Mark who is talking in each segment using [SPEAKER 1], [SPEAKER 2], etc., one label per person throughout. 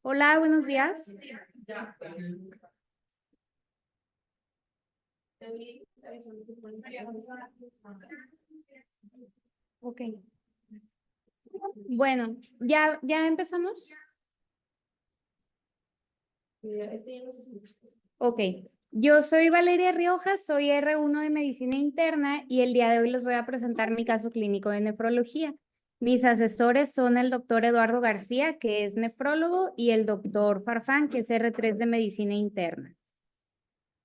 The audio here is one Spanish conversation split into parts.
[SPEAKER 1] Hola, buenos días. Ok. Bueno, ¿ya empezamos? Ok. Yo soy Valeria Riojas, soy R1 de Medicina Interna y el día de hoy les voy a presentar mi caso clínico de nefrología. Mis asesores son el doctor Eduardo García, que es nefrólogo, y el doctor Farfán, que es R3 de Medicina Interna.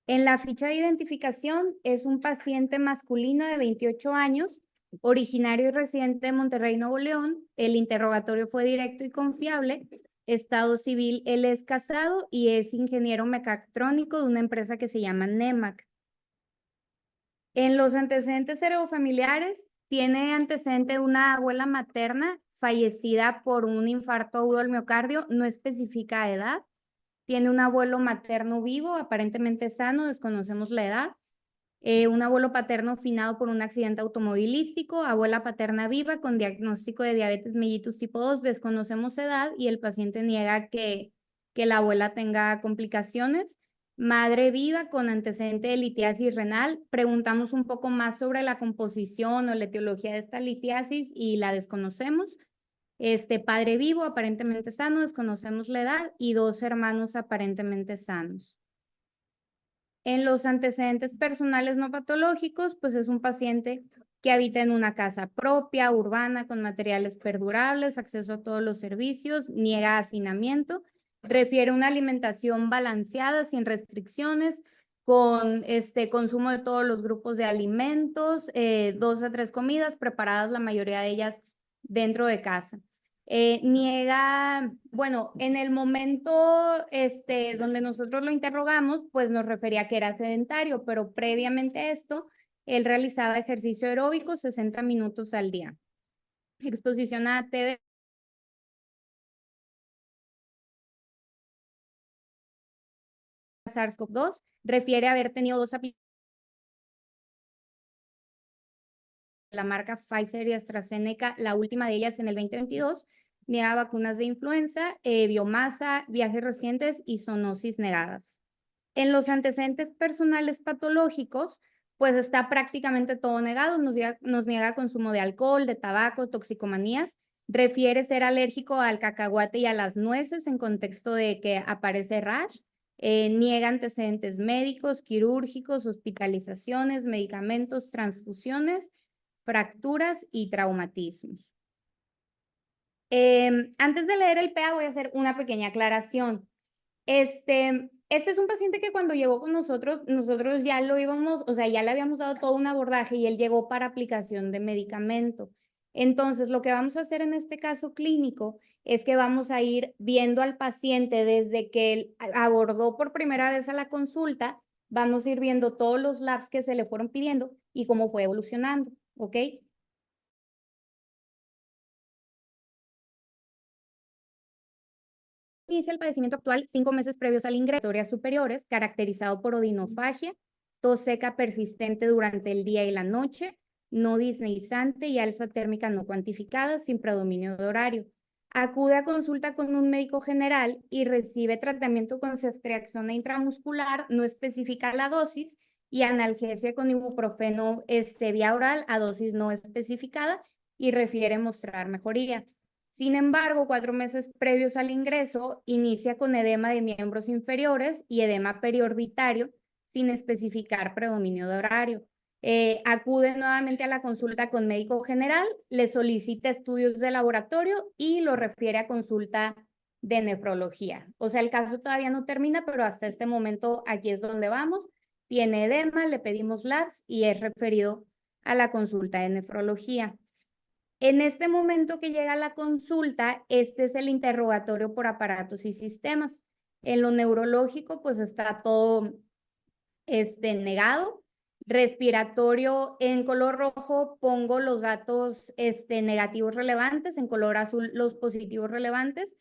[SPEAKER 1] En la ficha de identificación es un paciente masculino de 28 años, originario y residente de Monterrey, Nuevo León. El interrogatorio fue directo y confiable. Estado civil, él es casado y es ingeniero mecatrónico de una empresa que se llama NEMAC. En los antecedentes heredofamiliares, tiene antecedente de una abuela materna fallecida por un infarto agudo al miocardio, no especifica edad. Tiene un abuelo materno vivo, aparentemente sano, desconocemos la edad. Un abuelo paterno finado por un accidente automovilístico, abuela paterna viva con diagnóstico de diabetes mellitus tipo 2, desconocemos edad y el paciente niega que la abuela tenga complicaciones. Madre viva con antecedente de litiasis renal, preguntamos un poco más sobre la composición o la etiología de esta litiasis y la desconocemos. Padre vivo, aparentemente sano, desconocemos la edad, y 2 hermanos aparentemente sanos. En los antecedentes personales no patológicos, pues es un paciente que habita en una casa propia, urbana, con materiales perdurables, acceso a todos los servicios, niega hacinamiento, refiere una alimentación balanceada, sin restricciones, con consumo de todos los grupos de alimentos, 2 a 3 comidas preparadas, la mayoría de ellas dentro de casa. Niega, bueno, en el momento donde nosotros lo interrogamos, pues nos refería que era sedentario, pero previamente a esto, él realizaba ejercicio aeróbico 60 minutos al día. Exposición a TV, SARS-CoV-2, refiere haber tenido 2 aplicaciones de la marca Pfizer y AstraZeneca, la última de ellas en el 2022, niega vacunas de influenza, biomasa, viajes recientes y zoonosis negadas. En los antecedentes personales patológicos, pues está prácticamente todo negado, nos niega consumo de alcohol, de tabaco, toxicomanías, refiere ser alérgico al cacahuate y a las nueces en contexto de que aparece rash, niega antecedentes médicos, quirúrgicos, hospitalizaciones, medicamentos, transfusiones, fracturas y traumatismos. Antes de leer el PA voy a hacer una pequeña aclaración. Este es un paciente que cuando llegó con nosotros ya lo íbamos, o sea, ya le habíamos dado todo un abordaje y él llegó para aplicación de medicamento. Entonces, lo que vamos a hacer en este caso clínico es que vamos a ir viendo al paciente desde que él abordó por primera vez a la consulta, vamos a ir viendo todos los labs que se le fueron pidiendo y cómo fue evolucionando, ¿ok? Inicia el padecimiento actual 5 meses previos al ingreso, historias superiores, caracterizado por odinofagia, tos seca persistente durante el día y la noche, no disneizante y alza térmica no cuantificada, sin predominio de horario. Acude a consulta con un médico general y recibe tratamiento con ceftriaxona intramuscular, no especifica la dosis, y analgesia con ibuprofeno vía oral a dosis no especificada y refiere mostrar mejoría. Sin embargo, 4 meses previos al ingreso, inicia con edema de miembros inferiores y edema periorbitario, sin especificar predominio de horario. Acude nuevamente a la consulta con médico general, le solicita estudios de laboratorio y lo refiere a consulta de nefrología. O sea, el caso todavía no termina, pero hasta este momento aquí es donde vamos. Tiene edema, le pedimos labs y es referido a la consulta de nefrología. En este momento que llega la consulta, este es el interrogatorio por aparatos y sistemas. En lo neurológico, pues está todo negado. Respiratorio, en color rojo pongo los datos negativos relevantes, en color azul los positivos relevantes.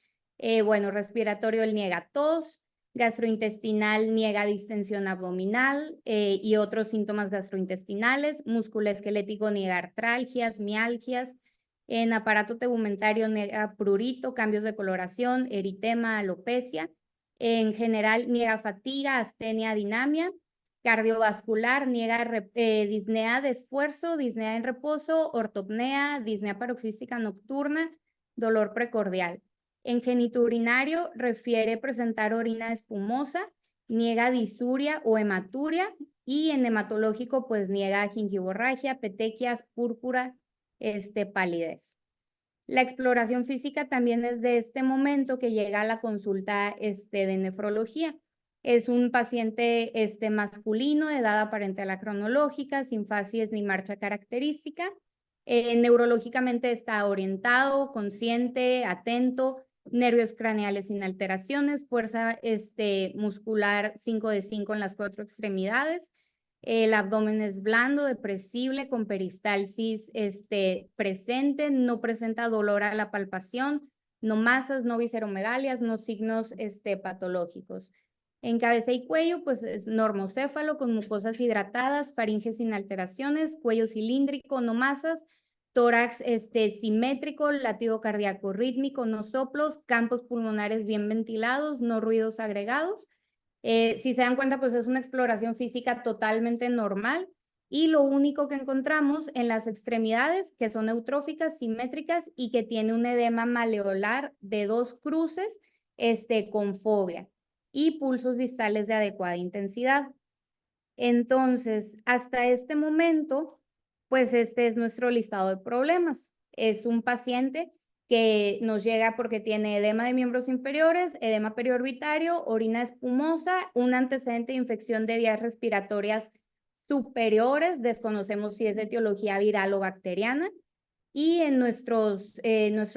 [SPEAKER 1] Bueno, respiratorio, él niega tos, gastrointestinal niega distensión abdominal y otros síntomas gastrointestinales, musculoesquelético niega artralgias, mialgias, En aparato tegumentario niega prurito, cambios de coloración, eritema, alopecia. En general niega fatiga, astenia, dinamia. Cardiovascular niega disnea de esfuerzo, disnea en reposo, ortopnea, disnea paroxística nocturna, dolor precordial. En genitourinario refiere presentar orina espumosa, niega disuria o hematuria, y en hematológico pues niega gingivorragia, petequias, púrpura, palidez. La exploración física también es de este momento que llega a la consulta de nefrología. Es un paciente masculino de edad aparente a la cronológica, sin facies ni marcha característica. Neurológicamente está orientado, consciente, atento, nervios craneales sin alteraciones, fuerza muscular 5 de 5 en las 4 extremidades. El abdomen es blando, depresible, con peristalsis presente, no presenta dolor a la palpación, no masas, no visceromegalias, no signos patológicos. En cabeza y cuello, pues es normocéfalo con mucosas hidratadas, faringe sin alteraciones, cuello cilíndrico, no masas, tórax simétrico, latido cardíaco rítmico, no soplos, campos pulmonares bien ventilados, no ruidos agregados. Si se dan cuenta, pues es una exploración física totalmente normal, y lo único que encontramos en las extremidades, que son eutróficas, simétricas y que tiene un edema maleolar de 2 cruces con fobia y pulsos distales de adecuada intensidad. Entonces, hasta este momento, pues este es nuestro listado de problemas. Es un paciente que nos llega porque tiene edema de miembros inferiores, edema periorbitario, orina espumosa, un antecedente de infección de vías respiratorias superiores, desconocemos si es de etiología viral o bacteriana, y en nuestro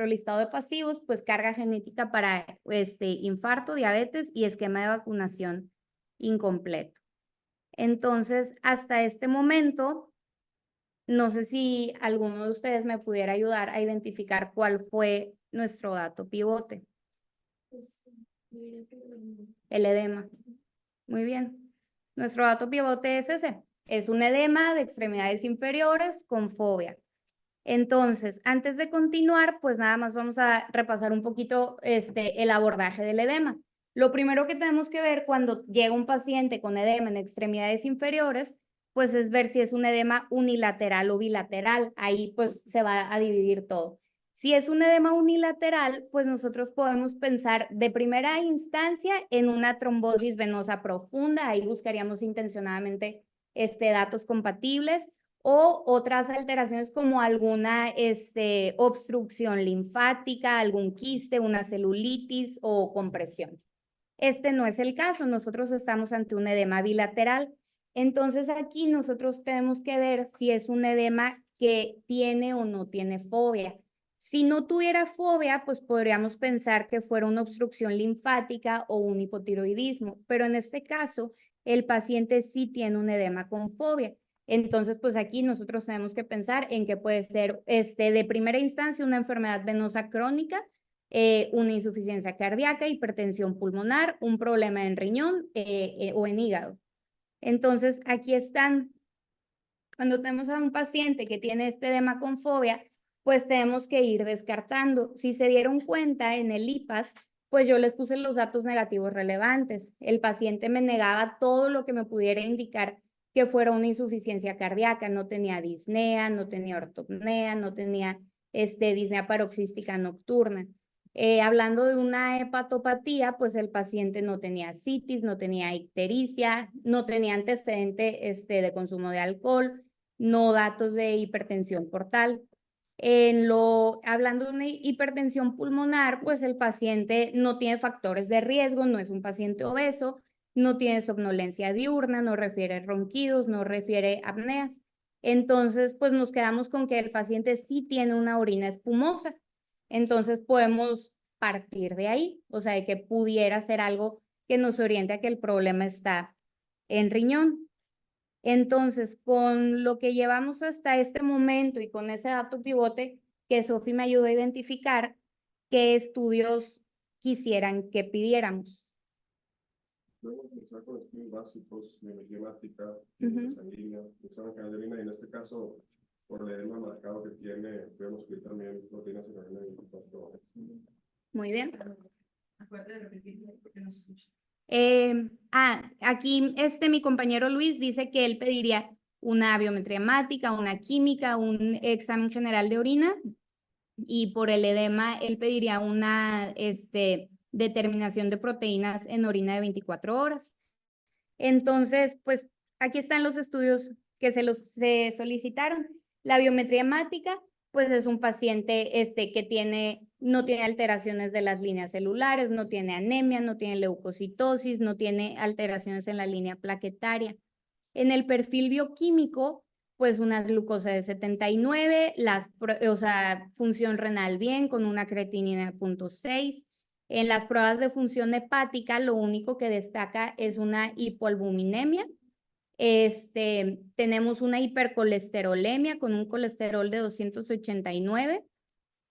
[SPEAKER 1] listado de pasivos, pues carga genética para infarto, diabetes y esquema de vacunación incompleto. Entonces, hasta este momento, no sé si alguno de ustedes me pudiera ayudar a identificar cuál fue nuestro dato pivote. El edema. Muy bien. Nuestro dato pivote es ese. Es un edema de extremidades inferiores con fobia. Entonces, antes de continuar, pues nada más vamos a repasar un poquito el abordaje del edema. Lo primero que tenemos que ver cuando llega un paciente con edema en extremidades inferiores, pues es ver si es un edema unilateral o bilateral. Ahí pues se va a dividir todo. Si es un edema unilateral, pues nosotros podemos pensar de primera instancia en una trombosis venosa profunda. Ahí buscaríamos intencionadamente datos compatibles, o otras alteraciones como alguna obstrucción linfática, algún quiste, una celulitis o compresión. Este no es el caso, nosotros estamos ante un edema bilateral. Entonces aquí nosotros tenemos que ver si es un edema que tiene o no tiene fobia. Si no tuviera fobia, pues podríamos pensar que fuera una obstrucción linfática o un hipotiroidismo, pero en este caso el paciente sí tiene un edema con fobia. Entonces, pues aquí nosotros tenemos que pensar en que puede ser de primera instancia una enfermedad venosa crónica, una insuficiencia cardíaca, hipertensión pulmonar, un problema en riñón o en hígado. Entonces, aquí están. Cuando tenemos a un paciente que tiene este edema con fobia, pues tenemos que ir descartando. Si se dieron cuenta en el IPAS, pues yo les puse los datos negativos relevantes. El paciente me negaba todo lo que me pudiera indicar que fuera una insuficiencia cardíaca. No tenía disnea, no tenía ortopnea, no tenía disnea paroxística nocturna. Hablando de una hepatopatía, pues el paciente no tenía citis, no tenía ictericia, no tenía antecedente de consumo de alcohol, no datos de hipertensión portal. Hablando de una hipertensión pulmonar, pues el paciente no tiene factores de riesgo, no es un paciente obeso, no tiene somnolencia diurna, no refiere ronquidos, no refiere apneas. Entonces, pues nos quedamos con que el paciente sí tiene una orina espumosa. Entonces podemos partir de ahí, o sea, de que pudiera ser algo que nos oriente a que el problema está en riñón. Entonces, con lo que llevamos hasta este momento y con ese dato pivote que Sofi me ayudó a identificar, ¿qué estudios quisieran que pidiéramos?
[SPEAKER 2] Luego empezar con estudios básicos, biometría hemática, sanguínea, examen canalina, y en este caso, por el edema marcado que tiene, podemos subir también proteínas en orina de 24 horas.
[SPEAKER 1] Muy bien.
[SPEAKER 3] Acuérdate de repetir porque no se escucha.
[SPEAKER 1] Aquí mi compañero Luis dice que él pediría una biometría hemática, una química, un examen general de orina, y por el edema él pediría una determinación de proteínas en orina de 24 horas. Entonces, pues aquí están los estudios que se solicitaron. La biometría hemática, pues es un paciente que no tiene alteraciones de las líneas celulares, no tiene anemia, no tiene leucocitosis, no tiene alteraciones en la línea plaquetaria. En el perfil bioquímico, pues una glucosa de 79, o sea, función renal bien con una creatinina de 0.6. En las pruebas de función hepática, lo único que destaca es una hipoalbuminemia. Tenemos una hipercolesterolemia con un colesterol de 289,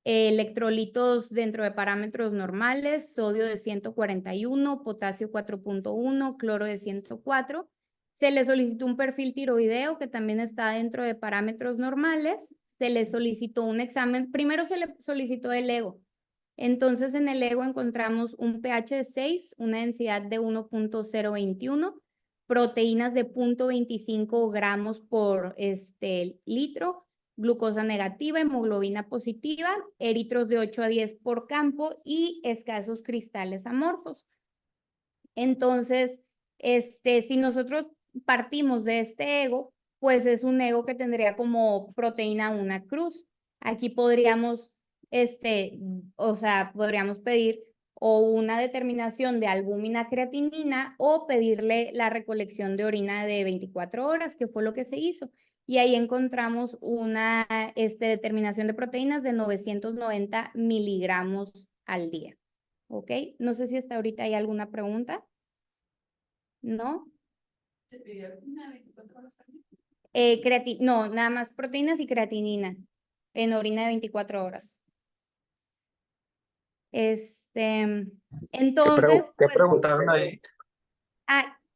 [SPEAKER 1] electrolitos dentro de parámetros normales, sodio de 141, potasio 4.1, cloro de 104. Se le solicitó un perfil tiroideo que también está dentro de parámetros normales. Se le solicitó un examen, primero se le solicitó el ego. Entonces en el ego encontramos un pH de 6, una densidad de 1.021, proteínas de 0.25 gramos por litro, glucosa negativa, hemoglobina positiva, eritros de 8 a 10 por campo y escasos cristales amorfos. Entonces, si nosotros partimos de este ego, pues es un ego que tendría como proteína una cruz. Aquí podríamos, o sea, podríamos pedir o una determinación de albúmina creatinina o pedirle la recolección de orina de 24 horas, que fue lo que se hizo. Y ahí encontramos una determinación de proteínas de 990 miligramos al día. ¿Ok? No sé si hasta ahorita hay alguna pregunta. ¿No?
[SPEAKER 3] ¿Se pidió alguna 24 horas también?
[SPEAKER 1] No, nada más proteínas y creatinina en orina de 24 horas. Entonces,
[SPEAKER 4] ¿Qué
[SPEAKER 1] pues,
[SPEAKER 4] preguntaron ahí?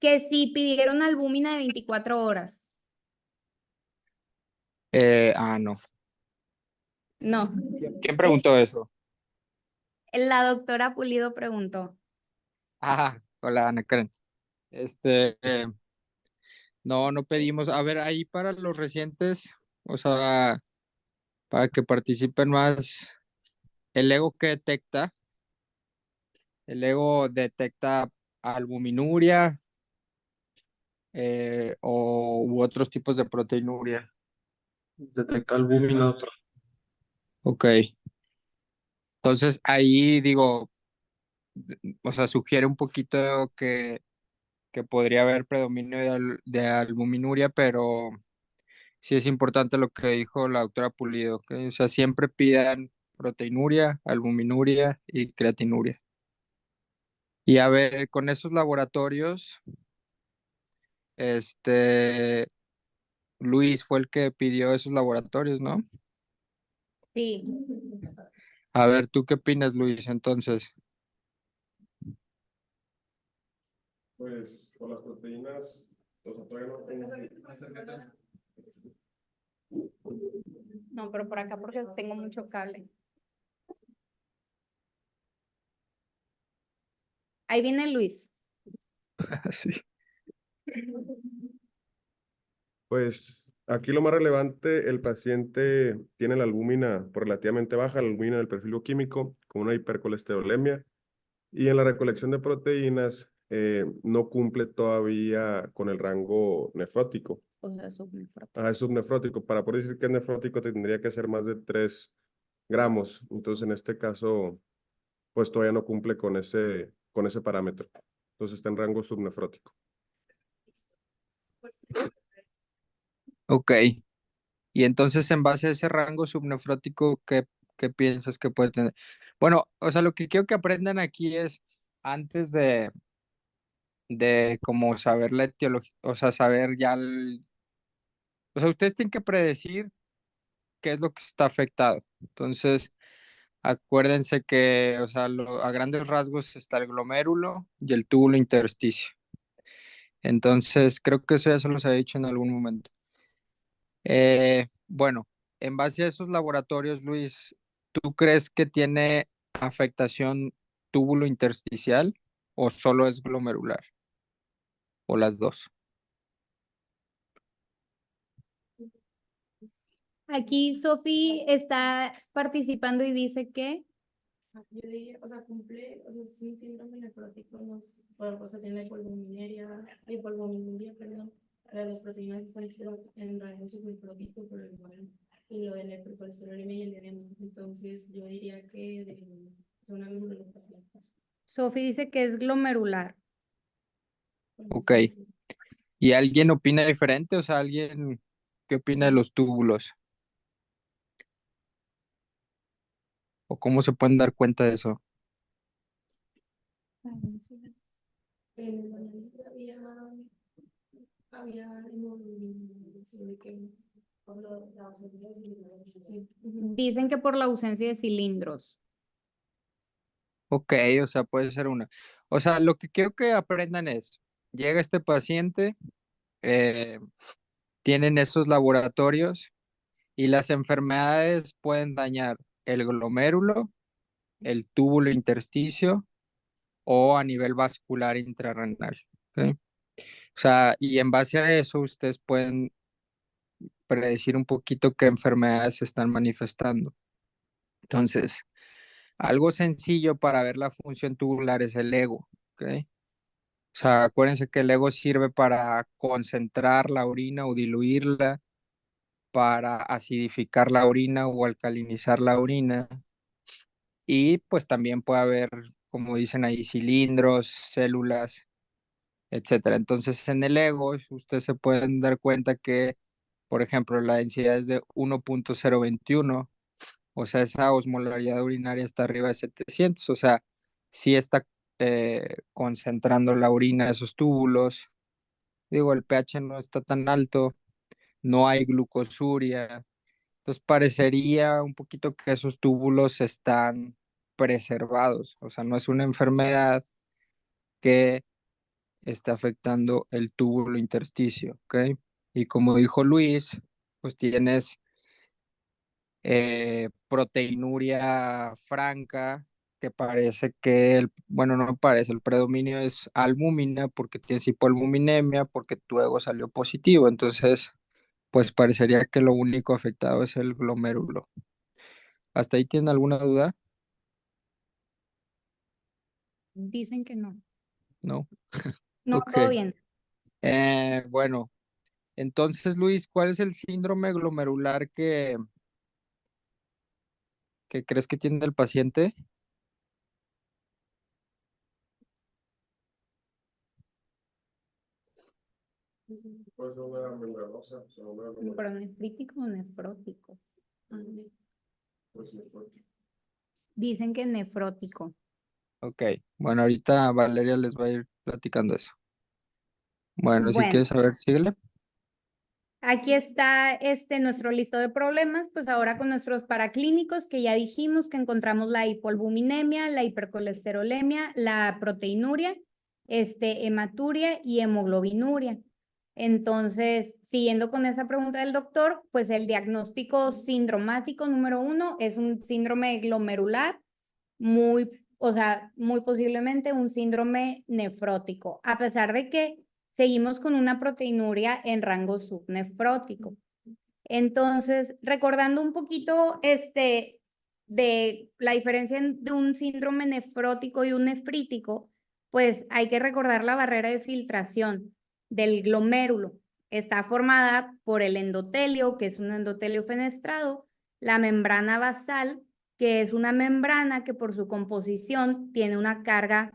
[SPEAKER 1] que si pidieron albúmina de 24 horas.
[SPEAKER 4] No.
[SPEAKER 1] No.
[SPEAKER 4] ¿Quién preguntó eso?
[SPEAKER 1] La doctora Pulido preguntó.
[SPEAKER 4] Hola, Ana Karen. No pedimos. A ver, ahí para los recientes, o sea, para que participen más, el ego detecta albuminuria u otros tipos de proteinuria.
[SPEAKER 2] Detecta albúmina otro.
[SPEAKER 4] Ok. Entonces ahí digo, o sea, sugiere un poquito que podría haber predominio de albuminuria, pero sí es importante lo que dijo la doctora Pulido, ¿ok? O sea, siempre pidan proteinuria, albuminuria y creatinuria. Y a ver, con esos laboratorios, Luis fue el que pidió esos laboratorios, ¿no?
[SPEAKER 1] Sí.
[SPEAKER 4] A ver, ¿tú qué opinas, Luis? Entonces,
[SPEAKER 2] Pues con las proteínas, o sea, todavía no tengo.
[SPEAKER 1] No, pero por acá porque tengo mucho cable. Ahí viene Luis.
[SPEAKER 4] sí.
[SPEAKER 2] Pues aquí lo más relevante, el paciente tiene la albúmina relativamente baja, la albúmina del perfil bioquímico, con una hipercolesterolemia, y en la recolección de proteínas no cumple todavía con el rango nefrótico.
[SPEAKER 1] O sea, subnefrótico.
[SPEAKER 2] Es subnefrótico. Para poder decir que es nefrótico tendría que ser más de 3 gramos. Entonces, en este caso, pues todavía no cumple con ese parámetro. Entonces está en rango subnefrótico.
[SPEAKER 4] Ok. Y entonces, en base a ese rango subnefrótico, ¿qué piensas que puede tener? Bueno, o sea, lo que quiero que aprendan aquí es, antes de como saber la etiología, o sea, saber ya o sea, ustedes tienen que predecir qué es lo que está afectado. Entonces, acuérdense que, o sea, a grandes rasgos está el glomérulo y el túbulo intersticio. Entonces, creo que eso ya se los he dicho en algún momento. Bueno, en base a esos laboratorios, Luis, ¿tú crees que tiene afectación túbulo intersticial o solo es glomerular? O las dos.
[SPEAKER 1] Aquí Sofi está participando y dice que
[SPEAKER 3] Yo diría, o sea, cumple, o sea, sí, síndrome nefrótico, o sea, tiene polvominuria, perdón, las proteínas están en rango subnefrótico, pero igual, y lo de la hipercolesterolemia y el edema. Entonces, yo diría que es una glomerulopatía.
[SPEAKER 1] Sofi dice que es glomerular.
[SPEAKER 4] Ok. ¿Y alguien opina diferente? O sea, ¿alguien qué opina de los túbulos? ¿O cómo se pueden dar cuenta de eso?
[SPEAKER 3] En el análisis había hemoglobina, de que por la ausencia de cilindros, sí.
[SPEAKER 1] Dicen que por la ausencia de cilindros.
[SPEAKER 4] Ok, o sea, puede ser una. O sea, lo que quiero que aprendan es, llega este paciente, eh, tienen esos laboratorios y las enfermedades pueden dañar el glomérulo, el túbulo intersticio o a nivel vascular intrarrenal. ¿Ok? O sea, y en base a eso ustedes pueden predecir un poquito qué enfermedades se están manifestando. Entonces, algo sencillo para ver la función tubular es el ego. ¿Ok? O sea, acuérdense que el ego sirve para concentrar la orina o diluirla, para acidificar la orina o alcalinizar la orina. Y pues también puede haber, como dicen ahí, cilindros, células, etcétera. Entonces, en el ego, ustedes se pueden dar cuenta que, por ejemplo, la densidad es de 1.021, o sea, esa osmolaridad urinaria está arriba de 700, o sea, sí está concentrando la orina, esos túbulos. Digo, el pH no está tan alto, no hay glucosuria, entonces parecería un poquito que esos túbulos están preservados, o sea, no es una enfermedad que está afectando el túbulo intersticio, ¿ok? Y como dijo Luis, pues tienes proteinuria franca, que parece que, bueno, no parece, el predominio es albúmina porque tienes hipoalbuminemia, porque tu ego salió positivo, entonces, pues parecería que lo único afectado es el glomérulo. ¿Hasta ahí tienen alguna duda?
[SPEAKER 1] Dicen que no.
[SPEAKER 4] No.
[SPEAKER 1] No,
[SPEAKER 4] Ok.
[SPEAKER 1] todo bien.
[SPEAKER 4] Bueno, entonces, Luis, ¿cuál es el síndrome glomerular que crees que tiene el paciente?
[SPEAKER 2] Pues una membranosa, una membranosa,
[SPEAKER 1] Pero nefrítico o nefrótico.
[SPEAKER 2] pues nefrótica.
[SPEAKER 1] Dicen que nefrótico.
[SPEAKER 4] Ok, bueno, ahorita Valeria les va a ir platicando eso. Bueno, si
[SPEAKER 1] Bueno,
[SPEAKER 4] quieres saber, síguele.
[SPEAKER 1] aquí está nuestro listo de problemas, pues ahora con nuestros paraclínicos que ya dijimos que encontramos la hipoalbuminemia, la hipercolesterolemia, la proteinuria, hematuria y hemoglobinuria. Entonces, siguiendo con esa pregunta del doctor, pues el diagnóstico sindromático número 1 es un síndrome glomerular, o sea, muy posiblemente un síndrome nefrótico, a pesar de que seguimos con una proteinuria en rango subnefrótico. Entonces, recordando un poquito de la diferencia de un síndrome nefrótico y un nefrítico, pues hay que recordar la barrera de filtración del glomérulo. Está formada por el endotelio, que es un endotelio fenestrado, la membrana basal, que es una membrana que por su composición tiene una carga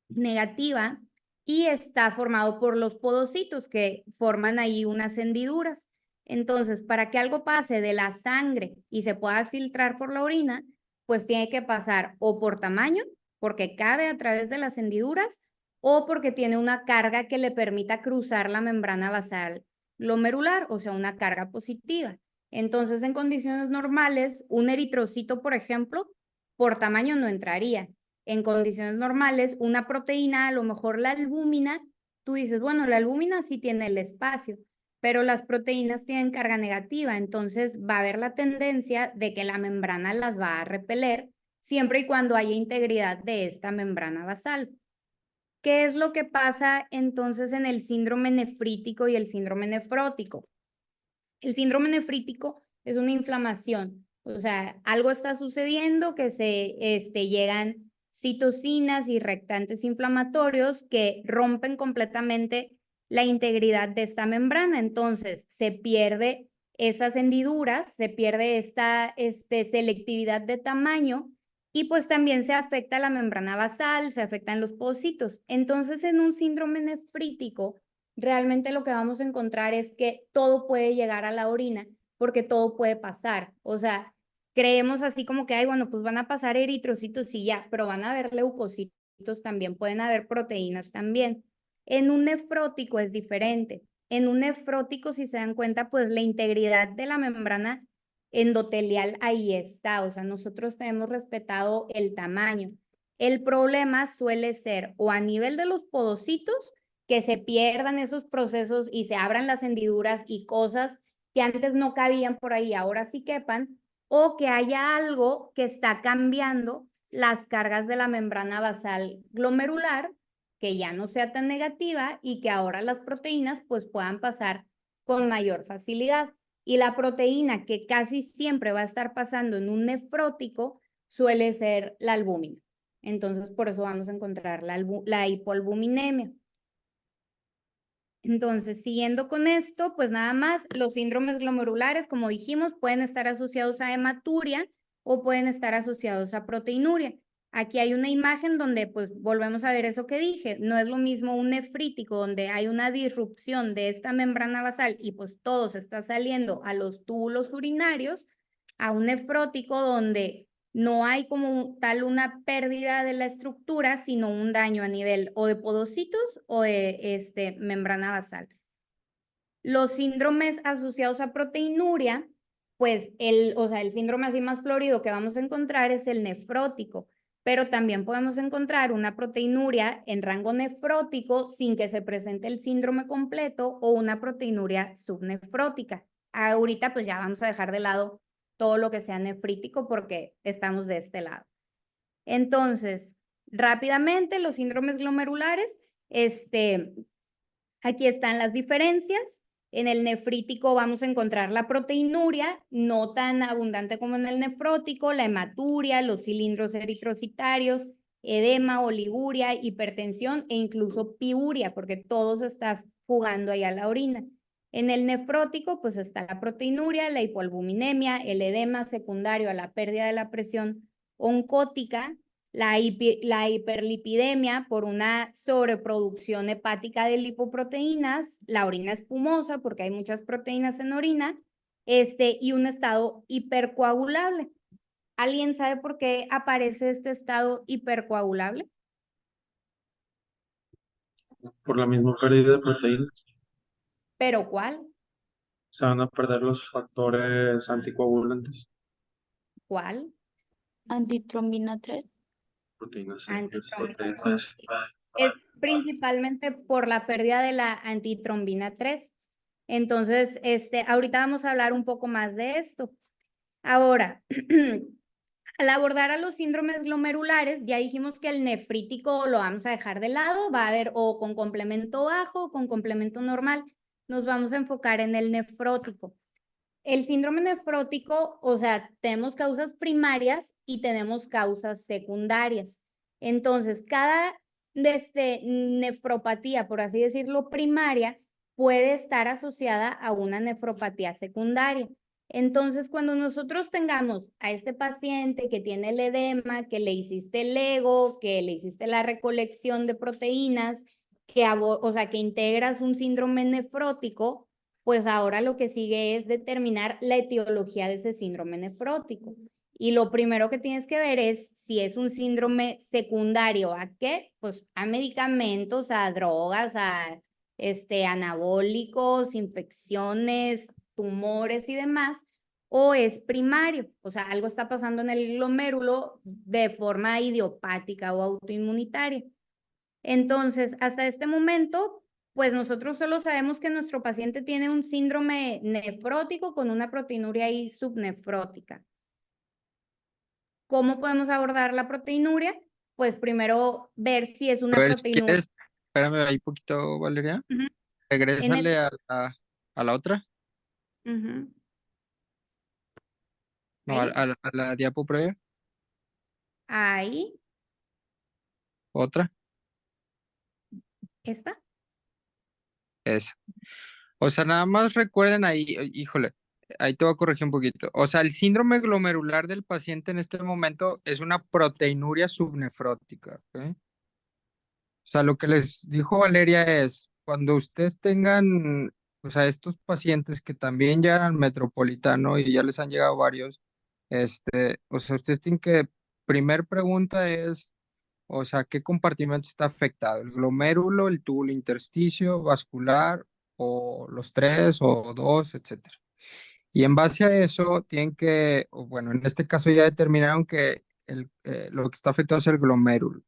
[SPEAKER 1] negativa y está formado por los podocitos que forman ahí unas hendiduras. Entonces, para que algo pase de la sangre y se pueda filtrar por la orina, pues tiene que pasar o por tamaño, porque cabe a través de las hendiduras, o porque tiene una carga que le permita cruzar la membrana basal glomerular, o sea, una carga positiva. Entonces, en condiciones normales, un eritrocito, por ejemplo, por tamaño no entraría. En condiciones normales, una proteína, a lo mejor la albúmina, tú dices, bueno, la albúmina sí tiene el espacio, pero las proteínas tienen carga negativa, entonces va a haber la tendencia de que la membrana las va a repeler siempre y cuando haya integridad de esta membrana basal. ¿Qué es lo que pasa entonces en el síndrome nefrítico y el síndrome nefrótico? El síndrome nefrítico es una inflamación, o sea, algo está sucediendo que llegan citocinas y reactantes inflamatorios que rompen completamente la integridad de esta membrana. Entonces, se pierde esas hendiduras, se pierde esta selectividad de tamaño y pues también se afecta la membrana basal, se afectan los pocitos. Entonces, en un síndrome nefrítico, realmente lo que vamos a encontrar es que todo puede llegar a la orina porque todo puede pasar. O sea, creemos así como que, ay, bueno, pues van a pasar eritrocitos y ya, pero van a haber leucocitos también, pueden haber proteínas también. En un nefrótico es diferente. En un nefrótico, si se dan cuenta, pues la integridad de la membrana endotelial ahí está. O sea, nosotros tenemos respetado el tamaño. El problema suele ser o a nivel de los podocitos, que se pierdan esos procesos y se abran las hendiduras y cosas que antes no cabían por ahí, ahora sí quepan, o que haya algo que está cambiando las cargas de la membrana basal glomerular, que ya no sea tan negativa y que ahora las proteínas pues puedan pasar con mayor facilidad. Y la proteína que casi siempre va a estar pasando en un nefrótico suele ser la albúmina. Entonces, por eso vamos a encontrar la hipoalbuminemia. Entonces, siguiendo con esto, pues nada más, los síndromes glomerulares, como dijimos, pueden estar asociados a hematuria o pueden estar asociados a proteinuria. Aquí hay una imagen donde, pues, volvemos a ver eso que dije. No es lo mismo un nefrítico donde hay una disrupción de esta membrana basal y pues todo se está saliendo a los túbulos urinarios, a un nefrótico donde no hay como tal una pérdida de la estructura, sino un daño a nivel o de podocitos o de membrana basal. Los síndromes asociados a proteinuria, pues el síndrome así más florido que vamos a encontrar es el nefrótico, pero también podemos encontrar una proteinuria en rango nefrótico sin que se presente el síndrome completo o una proteinuria subnefrótica. Ahorita pues ya vamos a dejar de lado todo lo que sea nefrítico porque estamos de este lado. Entonces, rápidamente, los síndromes glomerulares, aquí están las diferencias. En el nefrítico vamos a encontrar la proteinuria, no tan abundante como en el nefrótico, la hematuria, los cilindros eritrocitarios, edema, oliguria, hipertensión e incluso piuria, porque todo se está jugando ahí a la orina. En el nefrótico, pues está la proteinuria, la hipoalbuminemia, el edema secundario a la pérdida de la presión oncótica, la hiperlipidemia por una sobreproducción hepática de lipoproteínas, la orina espumosa porque hay muchas proteínas en orina, y un estado hipercoagulable. ¿Alguien sabe por qué aparece este estado hipercoagulable?
[SPEAKER 5] Por la misma pérdida de proteínas,
[SPEAKER 1] ¿Pero cuál?
[SPEAKER 5] se van a perder los factores anticoagulantes.
[SPEAKER 1] ¿Cuál?
[SPEAKER 6] Antitrombina 3.
[SPEAKER 5] Proteínas C.
[SPEAKER 1] Antitrombina. Es principalmente por la pérdida de la antitrombina 3. Entonces, ahorita vamos a hablar un poco más de esto. Ahora, al abordar a los síndromes glomerulares, ya dijimos que el nefrítico lo vamos a dejar de lado, va a haber o con complemento bajo o con complemento normal. Nos vamos a enfocar en el nefrótico. El síndrome nefrótico, o sea, tenemos causas primarias y tenemos causas secundarias. Entonces, cada nefropatía, por así decirlo, primaria, puede estar asociada a una nefropatía secundaria. Entonces, cuando nosotros tengamos a este paciente que tiene el edema, que le hiciste el ego, que le hiciste la recolección de proteínas, que integras un síndrome nefrótico, pues ahora lo que sigue es determinar la etiología de ese síndrome nefrótico. Y lo primero que tienes que ver es si es un síndrome secundario. ¿A qué? Pues a medicamentos, a drogas, a anabólicos, infecciones, tumores y demás, o es primario, o sea, algo está pasando en el glomérulo de forma idiopática o autoinmunitaria. Entonces, hasta este momento, Pues nosotros solo sabemos que nuestro paciente tiene un síndrome nefrótico con una proteinuria ahí subnefrótica. ¿Cómo podemos abordar la proteinuria? Pues primero ver si es
[SPEAKER 4] A
[SPEAKER 1] una
[SPEAKER 4] ver, si
[SPEAKER 1] proteinuria.
[SPEAKER 4] quieres, espérame ahí poquito, Valeria.
[SPEAKER 1] Ujú.
[SPEAKER 4] Regrésale a la otra.
[SPEAKER 1] Ujú.
[SPEAKER 4] No, a,
[SPEAKER 1] Ahí,
[SPEAKER 4] a la diapo previa.
[SPEAKER 1] ahí,
[SPEAKER 4] Otra.
[SPEAKER 1] esta.
[SPEAKER 4] Esa. O sea, nada más recuerden ahí, híjole, ahí te voy a corregir un poquito. O sea, el síndrome glomerular del paciente en este momento es una proteinuria subnefrótica, ¿ok? O sea, lo que les dijo Valeria es, cuando ustedes tengan, o sea, estos pacientes que también llegan al metropolitano y ya les han llegado varios, o sea, ustedes tienen que, primer pregunta es, o sea, ¿qué compartimento está afectado? ¿El glomérulo, el túbulo intersticio, vascular, o los tres, o dos, etcétera? Y en base a eso, tienen que, o bueno, en este caso ya determinaron que lo que está afectado es el glomérulo.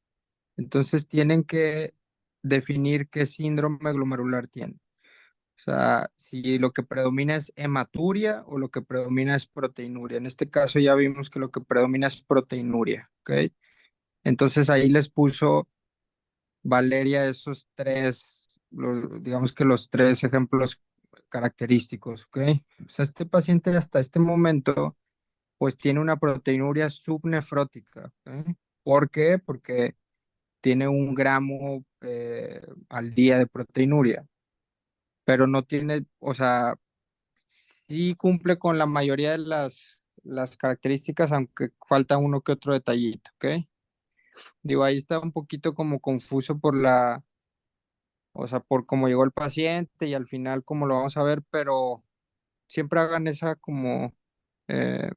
[SPEAKER 4] Entonces tienen que definir qué síndrome glomerular tiene. O sea, si lo que predomina es hematuria o lo que predomina es proteinuria. En este caso ya vimos que lo que predomina es proteinuria, ¿ok? Entonces ahí les puso Valeria esos tres, digamos que los tres ejemplos característicos, ¿ok? O sea, este paciente hasta este momento pues tiene una proteinuria subnefrótica, ¿ok? ¿Por qué? Porque tiene 1 gramo al día de proteinuria, pero no tiene, o sea, sí cumple con la mayoría de las características, aunque falta uno que otro detallito, ¿ok? Digo, ahí está un poquito como confuso por o sea, por cómo llegó el paciente y al final cómo lo vamos a ver, pero siempre hagan esa como, eh,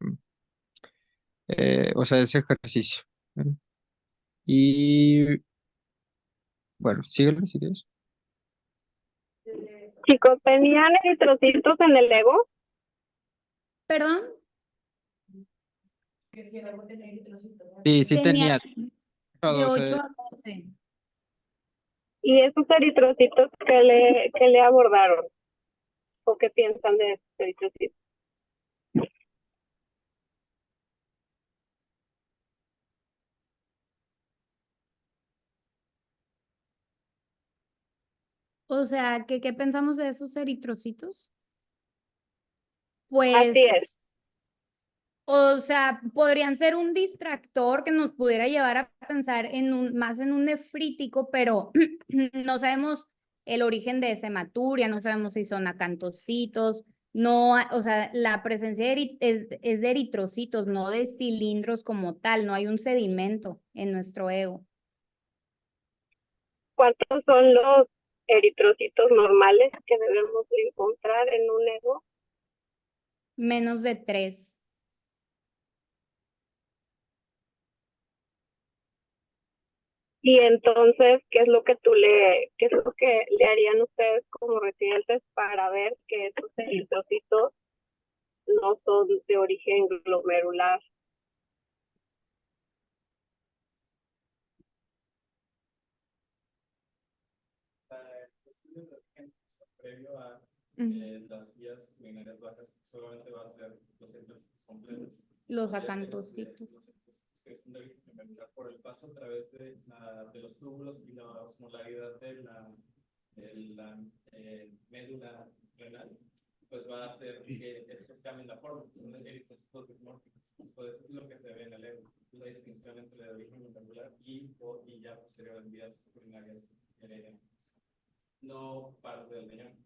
[SPEAKER 4] o sea, ese ejercicio. ¿Eh? Y bueno, síguele si quieres.
[SPEAKER 7] Chicos, ¿tenían eritrocitos en el ego?
[SPEAKER 1] ¿Perdón?
[SPEAKER 4] Sí, sí
[SPEAKER 1] Tenía
[SPEAKER 4] tenía
[SPEAKER 1] de 8
[SPEAKER 4] 12.
[SPEAKER 1] a 12.
[SPEAKER 7] ¿Y esos eritrocitos que le abordaron? ¿O qué piensan de esos eritrocitos?
[SPEAKER 1] O sea, ¿qué pensamos de esos eritrocitos?
[SPEAKER 7] Así es.
[SPEAKER 1] Pues, o sea, podrían ser un distractor que nos pudiera llevar a pensar más en un nefrítico, pero no sabemos el origen de esa hematuria, no sabemos si son acantocitos, no, o sea, la presencia es de eritrocitos, no de cilindros como tal, no hay un sedimento en nuestro ego.
[SPEAKER 7] ¿Cuántos son los eritrocitos normales que debemos de encontrar en un ego?
[SPEAKER 1] Menos de 3.
[SPEAKER 7] Y entonces, ¿qué es lo que qué es lo que le harían ustedes como residentes para ver que esos eritrocitos no son de origen glomerular?
[SPEAKER 5] Previo a las vías urinarias bajas, solamente va a ser los eritrocitos completos.
[SPEAKER 1] Los acantocitos.
[SPEAKER 5] Es un déficit glomerular por el paso a través de los túbulos y la osmolaridad de la médula renal, pues va a hacer que estos cambien la forma, son eritrocitos dismórficos. Pues eso es lo que se ve en el ego, la distinción entre el origen glomerular y ya posterior en vías urinarias no parte del riñón.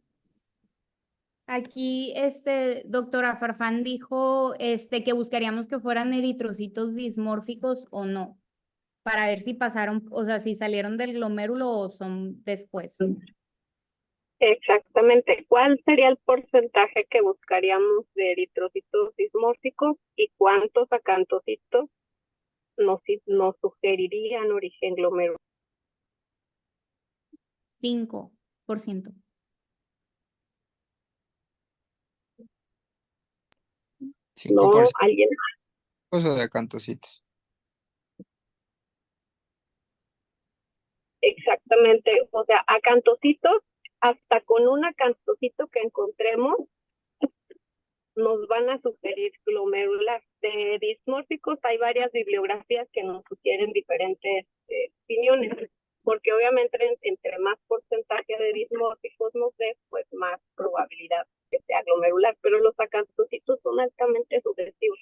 [SPEAKER 1] Aquí, doctora Farfán dijo, que buscaríamos que fueran eritrocitos dismórficos o no, para ver si pasaron, o sea, si salieron del glomérulo o son después.
[SPEAKER 7] Exactamente. ¿Cuál sería el porcentaje que buscaríamos de eritrocitos dismórficos y cuántos acantocitos nos sugerirían origen glomerular?
[SPEAKER 1] 5%.
[SPEAKER 7] No,
[SPEAKER 4] 5%
[SPEAKER 7] alguien.
[SPEAKER 4] o de acantocitos.
[SPEAKER 7] Exactamente. O sea, acantocitos hasta con un acantocito que encontremos, nos van a sugerir glomerular. De dismórficos hay varias bibliografías que nos sugieren diferentes opiniones, porque obviamente entre más porcentaje de dismórficos nos dé, pues más probabilidad que sea glomerular, pero los acantocitos son altamente sugestivos.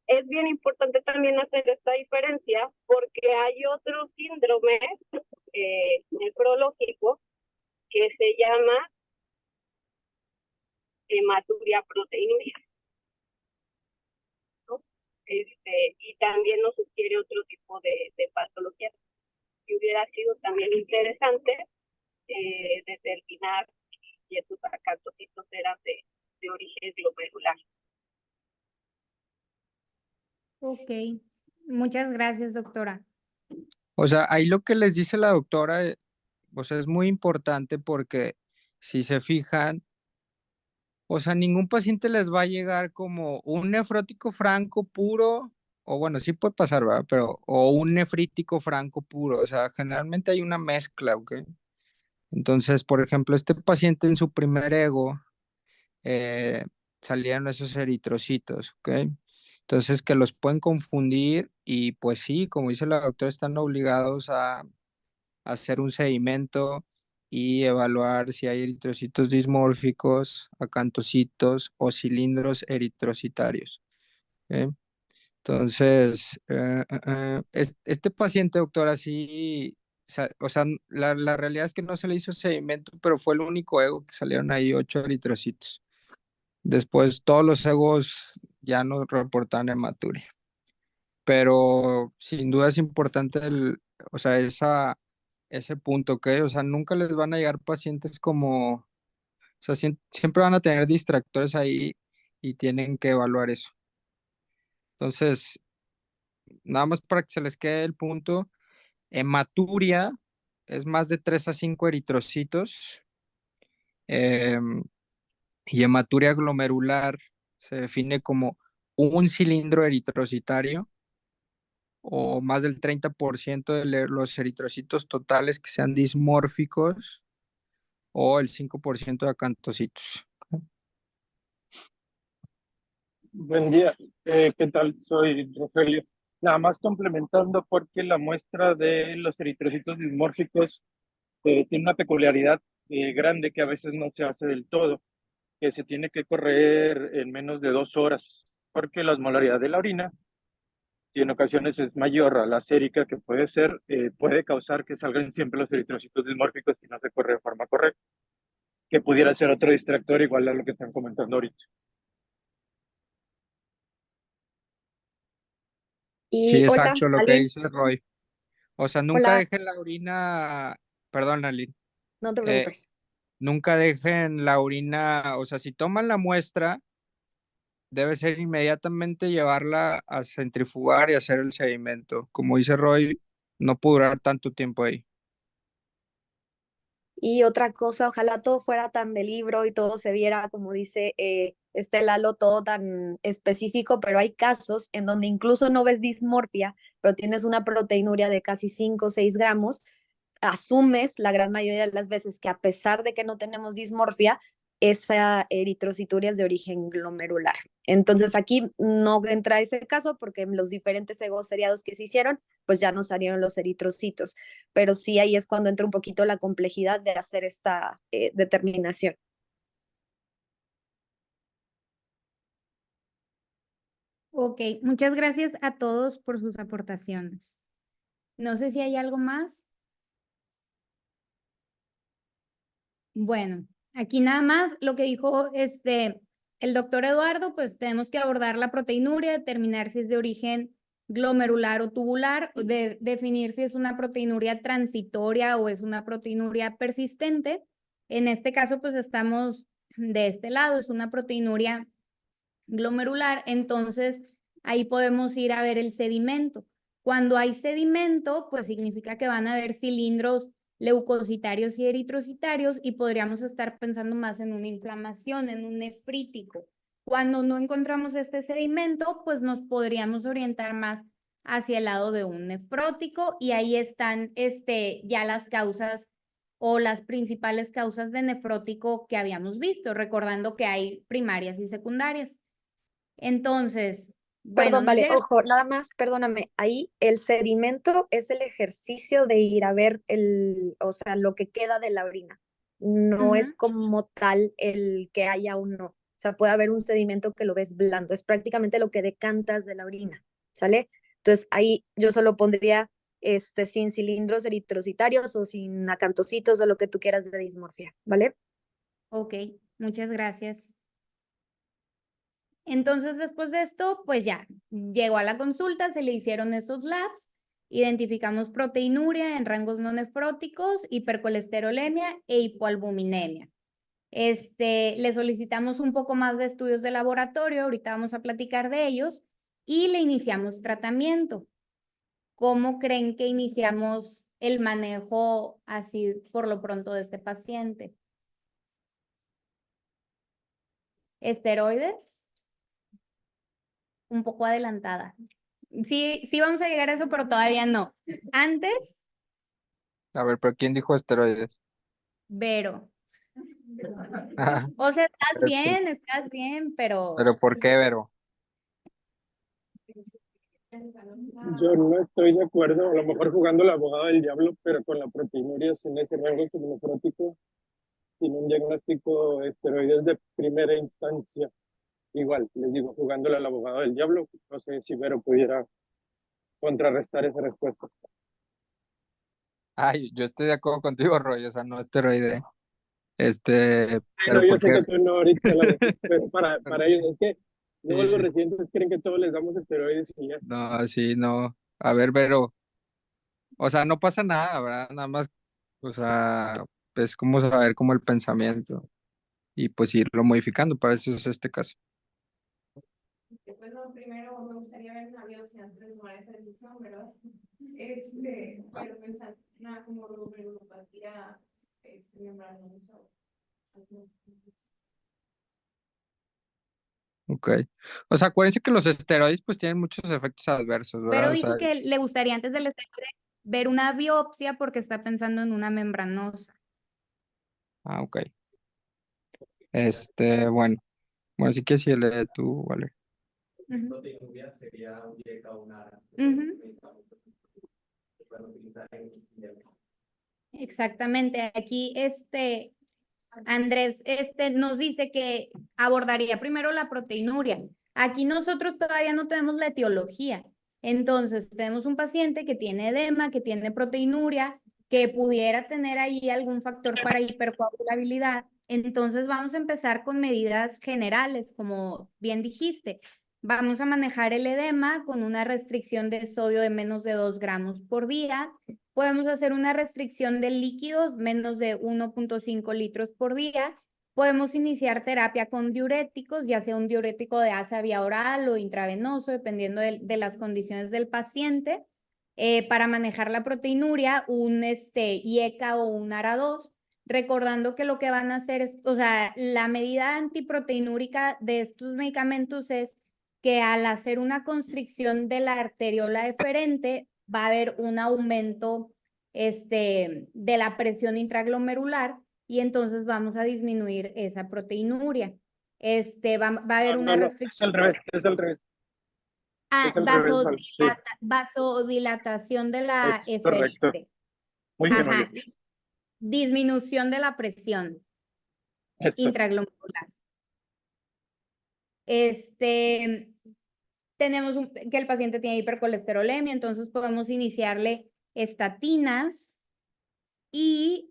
[SPEAKER 7] Es bien importante también hacer esta diferencia porque hay otro síndrome nefrológico que se llama hematuria proteinuria, ¿no? Y también nos sugiere otro tipo de patología. Y hubiera sido también interesante determinar si estos acantocitos eran de origen glomerular.
[SPEAKER 1] Ok, muchas gracias, doctora.
[SPEAKER 4] O sea, ahí lo que les dice la doctora, o sea, es muy importante porque si se fijan, o sea, ningún paciente les va a llegar como un nefrótico franco puro, o bueno, sí puede pasar, ¿verdad? Pero, o un nefrítico franco puro, o sea, generalmente hay una mezcla, ¿ok? Entonces, por ejemplo, este paciente en su primer ego salían esos eritrocitos, ¿ok? Entonces, que los pueden confundir y pues sí, como dice la doctora, están obligados a hacer un seguimiento y evaluar si hay eritrocitos dismórficos, acantocitos o cilindros eritrocitarios, ¿ok? Entonces, este paciente, doctora, sí, o sea, la realidad es que no se le hizo seguimiento, pero fue el único ego que salieron ahí 8 eritrocitos. Después todos los egos ya no reportan hematuria. Pero sin duda es importante o sea, ese punto, ¿ok? O sea, nunca les van a llegar pacientes como, o sea, siempre van a tener distractores ahí y tienen que evaluar eso. Entonces, nada más para que se les quede el punto, hematuria es más de 3 a 5 eritrocitos. Y hematuria glomerular se define como un cilindro eritrocitario o más del 30% de los eritrocitos totales que sean dismórficos o el 5% de acantocitos.
[SPEAKER 8] Buen día, ¿qué tal? Soy Rogelio. Nada más complementando porque la muestra de los eritrocitos dismórficos tiene una peculiaridad grande que a veces no se hace del todo, que se tiene que correr en menos de 2 horas, porque la osmolaridad de la orina, y en ocasiones es mayor a la sérica que puede ser, puede causar que salgan siempre los eritrocitos dismórficos si no se corre de forma correcta, que pudiera ser otro distractor igual a lo que están comentando ahorita.
[SPEAKER 4] Sí,
[SPEAKER 9] Y hola,
[SPEAKER 4] exacto, lo que
[SPEAKER 9] Ale,
[SPEAKER 4] dice Roy. O sea, nunca
[SPEAKER 9] hola,
[SPEAKER 4] dejen la orina, perdón, Aline,
[SPEAKER 9] no te
[SPEAKER 4] eh,
[SPEAKER 9] preocupes.
[SPEAKER 4] nunca dejen la orina, o sea, si toman la muestra, debe ser inmediatamente llevarla a centrifugar y hacer el sedimento. Como dice Roy, no puede durar tanto tiempo ahí.
[SPEAKER 9] Y otra cosa, ojalá todo fuera tan de libro y todo se viera, como dice este Lalo, todo tan específico, pero hay casos en donde incluso no ves dismorfia, pero tienes una proteinuria de casi 5 o 6 gramos, asumes la gran mayoría de las veces que a pesar de que no tenemos dismorfia, esa eritrocituria es de origen glomerular. Entonces aquí no entra ese caso porque los diferentes egos seriados que se hicieron, pues ya no salieron los eritrocitos, pero sí ahí es cuando entra un poquito la complejidad de hacer esta determinación.
[SPEAKER 1] Ok, muchas gracias a todos por sus aportaciones. No sé si hay algo más. Bueno, aquí nada más lo que dijo el doctor Eduardo, pues tenemos que abordar la proteinuria, determinar si es de origen glomerular o tubular, definir si es una proteinuria transitoria o es una proteinuria persistente. En este caso, pues estamos de este lado, es una proteinuria glomerular, entonces ahí podemos ir a ver el sedimento. Cuando hay sedimento, pues significa que van a haber cilindros leucocitarios y eritrocitarios y podríamos estar pensando más en una inflamación, en un nefrítico. Cuando no encontramos este sedimento, pues nos podríamos orientar más hacia el lado de un nefrótico y ahí están ya las causas o las principales causas de nefrótico que habíamos visto, recordando que hay primarias y secundarias. Entonces, bueno,
[SPEAKER 9] Perdón,
[SPEAKER 1] nos
[SPEAKER 9] vale,
[SPEAKER 1] llega-
[SPEAKER 9] ojo, nada más, perdóname, ahí el sedimento es el ejercicio de ir a ver o sea, lo que queda de la orina. No es
[SPEAKER 1] Ujú.
[SPEAKER 9] como tal el que haya o no. O sea, puede haber un sedimento que lo ves blando, es prácticamente lo que decantas de la orina, ¿sale? Entonces ahí yo solo pondría sin cilindros eritrocitarios o sin acantocitos o lo que tú quieras de dismorfia, ¿vale?
[SPEAKER 1] Ok, muchas gracias. Entonces, después de esto, pues ya, llegó a la consulta, se le hicieron esos labs, identificamos proteinuria en rangos no nefróticos, hipercolesterolemia e hipoalbuminemia. Le solicitamos un poco más de estudios de laboratorio, ahorita vamos a platicar de ellos, y le iniciamos tratamiento. ¿Cómo creen que iniciamos el manejo así por lo pronto de este paciente? Esteroides, un poco adelantada. Sí vamos a llegar a eso, pero todavía no. Antes,
[SPEAKER 4] A ver, pero ¿quién dijo esteroides?
[SPEAKER 1] Vero.
[SPEAKER 4] Ah,
[SPEAKER 1] O sea,
[SPEAKER 4] pero,
[SPEAKER 1] estás bien, pero
[SPEAKER 4] pero ¿por qué, Vero?
[SPEAKER 8] Yo no estoy de acuerdo, a lo mejor jugando el abogado del diablo, pero con la proteinuria sin ese rango subnefrótico, sin un diagnóstico de esteroides de primera instancia. Igual, les digo, jugándole al abogado del diablo, no sé si Vero pudiera contrarrestar esa respuesta.
[SPEAKER 4] Ay, yo estoy de acuerdo contigo, Roy, o sea, no esteroide.
[SPEAKER 8] Sí, no,
[SPEAKER 4] Pero
[SPEAKER 8] yo
[SPEAKER 4] ¿por
[SPEAKER 8] sé
[SPEAKER 4] qué?
[SPEAKER 8] que tú no ahorita, pero para ellos es que luego los
[SPEAKER 4] Sí,
[SPEAKER 8] residentes creen que todos les damos esteroides y ya.
[SPEAKER 4] no, sí, no. A ver, Vero, o sea, no pasa nada, ¿verdad? Nada más, o sea, es como saber como el pensamiento y pues irlo modificando, para eso es este caso.
[SPEAKER 3] Pues no, primero me gustaría ver una biopsia antes de tomar esa decisión, ¿verdad? Pero pensando nada como glomerulopatía membranosa.
[SPEAKER 4] Ok. O sea, acuérdense que los esteroides pues tienen muchos efectos adversos,
[SPEAKER 1] Pero
[SPEAKER 4] ¿verdad? O sea,
[SPEAKER 1] dijo que le gustaría antes del esteroide ver una biopsia porque está pensando en una membranosa.
[SPEAKER 4] ok. Bueno. Bueno, sí que sí lee tú, vale.
[SPEAKER 1] Ujú.
[SPEAKER 5] Proteinuria sería un directa o una
[SPEAKER 1] Ujú.
[SPEAKER 5] medicamento que pueden utilizar en
[SPEAKER 1] Exactamente. Aquí Andrés nos dice que abordaría primero la proteinuria. Aquí nosotros todavía no tenemos la etiología. Entonces, tenemos un paciente que tiene edema, que tiene proteinuria, que pudiera tener ahí algún factor para hipercoagulabilidad. Entonces, vamos a empezar con medidas generales, como bien dijiste. Vamos a manejar el edema con una restricción de sodio de menos de 2 gramos por día. Podemos hacer una restricción de líquidos, menos de 1.5 litros por día. Podemos iniciar terapia con diuréticos, ya sea un diurético de asa vía oral o intravenoso, dependiendo de las condiciones del paciente. Para manejar la proteinuria, un IECA o un ARA2, recordando que lo que van a hacer es, o sea, la medida antiproteinúrica de estos medicamentos es que al hacer una constricción de la arteriola eferente, va a haber un aumento de la presión intraglomerular y entonces vamos a disminuir esa proteinuria. Va a haber una
[SPEAKER 8] No, es
[SPEAKER 1] restricción.
[SPEAKER 8] al revés, es al revés.
[SPEAKER 1] Ah,
[SPEAKER 8] Es al revés, Val, sí,
[SPEAKER 1] vasodilatación de la
[SPEAKER 8] es correcto.
[SPEAKER 1] eferente.
[SPEAKER 8] Muy bien,
[SPEAKER 1] Ajá.
[SPEAKER 8] Mario.
[SPEAKER 1] Disminución de la presión
[SPEAKER 8] Eso.
[SPEAKER 1] intraglomerular. Tenemos que el paciente tiene hipercolesterolemia, entonces podemos iniciarle estatinas y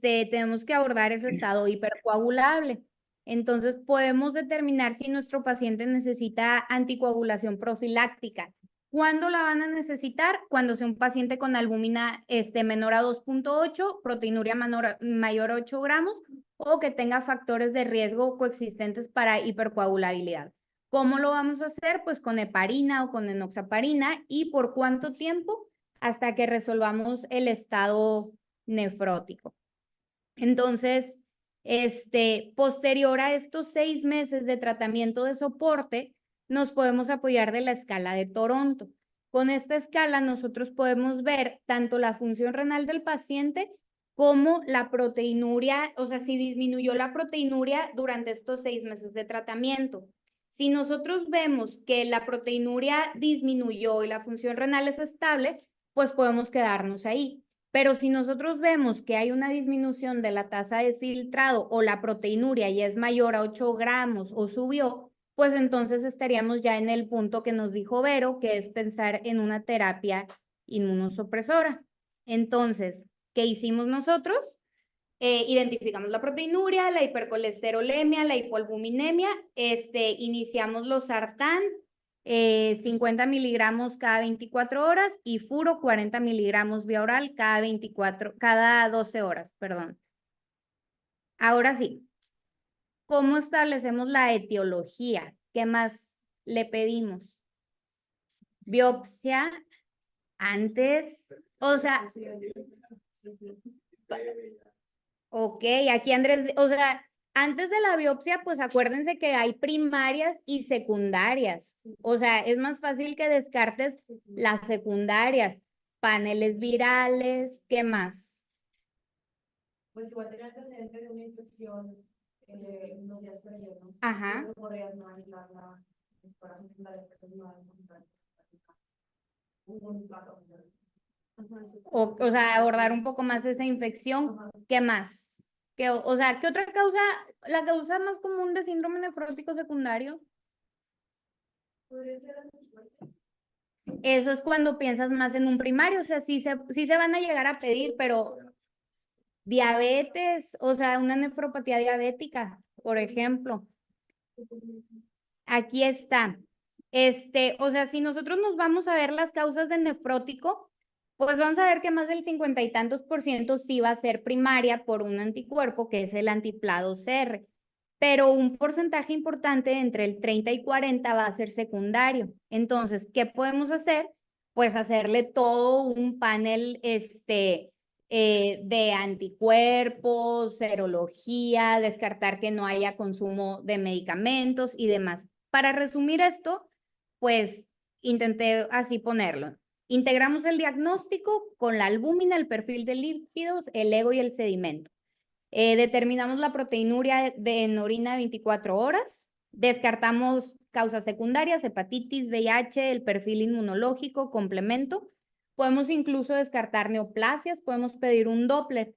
[SPEAKER 1] tenemos que abordar ese estado hipercoagulable. Entonces podemos determinar si nuestro paciente necesita anticoagulación profiláctica. ¿Cuándo la van a necesitar? Cuando sea un paciente con albúmina menor a 2.8, proteinuria mayor a 8 gramos o que tenga factores de riesgo coexistentes para hipercoagulabilidad. ¿Cómo lo vamos a hacer? Pues con heparina o con enoxaparina. ¿Y por cuánto tiempo? Hasta que resolvamos el estado nefrótico. Entonces, posterior a estos 6 meses de tratamiento de soporte, nos podemos apoyar de la escala de Toronto. Con esta escala nosotros podemos ver tanto la función renal del paciente cómo la proteinuria, o sea, si disminuyó la proteinuria durante estos 6 meses de tratamiento. Si nosotros vemos que la proteinuria disminuyó y la función renal es estable, pues podemos quedarnos ahí. Pero si nosotros vemos que hay una disminución de la tasa de filtrado o la proteinuria ya es mayor a 8 gramos o subió, pues entonces estaríamos ya en el punto que nos dijo Vero, que es pensar en una terapia inmunosupresora. Entonces, ¿qué hicimos nosotros? Identificamos la proteinuria, la hipercolesterolemia, la hipoalbuminemia, iniciamos los sartán, 50 miligramos cada 24 horas y furo 40 miligramos vía oral cada 12 horas, perdón. Ahora sí, ¿cómo establecemos la etiología? ¿Qué más le pedimos? Biopsia antes, o sea, ok, aquí Andrés, o sea, antes de la biopsia, pues acuérdense que hay primarias y secundarias. O sea, es más fácil que descartes las secundarias, paneles virales, ¿qué más?
[SPEAKER 3] Pues igual tener antecedente de una infección unos días previos, ¿no?
[SPEAKER 1] Ajá.
[SPEAKER 3] No podrías no aislarla para secundaria, porque no va a encontrar un plato.
[SPEAKER 1] O sea, abordar un poco más esa infección, ¿qué más? O sea, ¿qué otra causa, la causa más común de síndrome nefrótico secundario? Eso es cuando piensas más en un primario, o sea, sí se van a llegar a pedir, pero diabetes, o sea, una nefropatía diabética, por ejemplo. Aquí está. O sea, si nosotros nos vamos a ver las causas de nefrótico, pues vamos a ver que más del 50 y tantos % sí va a ser primaria por un anticuerpo que es el antiplado CR, pero un porcentaje importante entre el 30 y 40 va a ser secundario. Entonces, ¿qué podemos hacer? Pues hacerle todo un panel de anticuerpos, serología, descartar que no haya consumo de medicamentos y demás. Para resumir esto, pues intenté así ponerlo. Integramos el diagnóstico con la albúmina, el perfil de lípidos, el ego y el sedimento. Determinamos la proteinuria en orina 24 horas. Descartamos causas secundarias, hepatitis, VIH, el perfil inmunológico, complemento. Podemos incluso descartar neoplasias, podemos pedir un Doppler.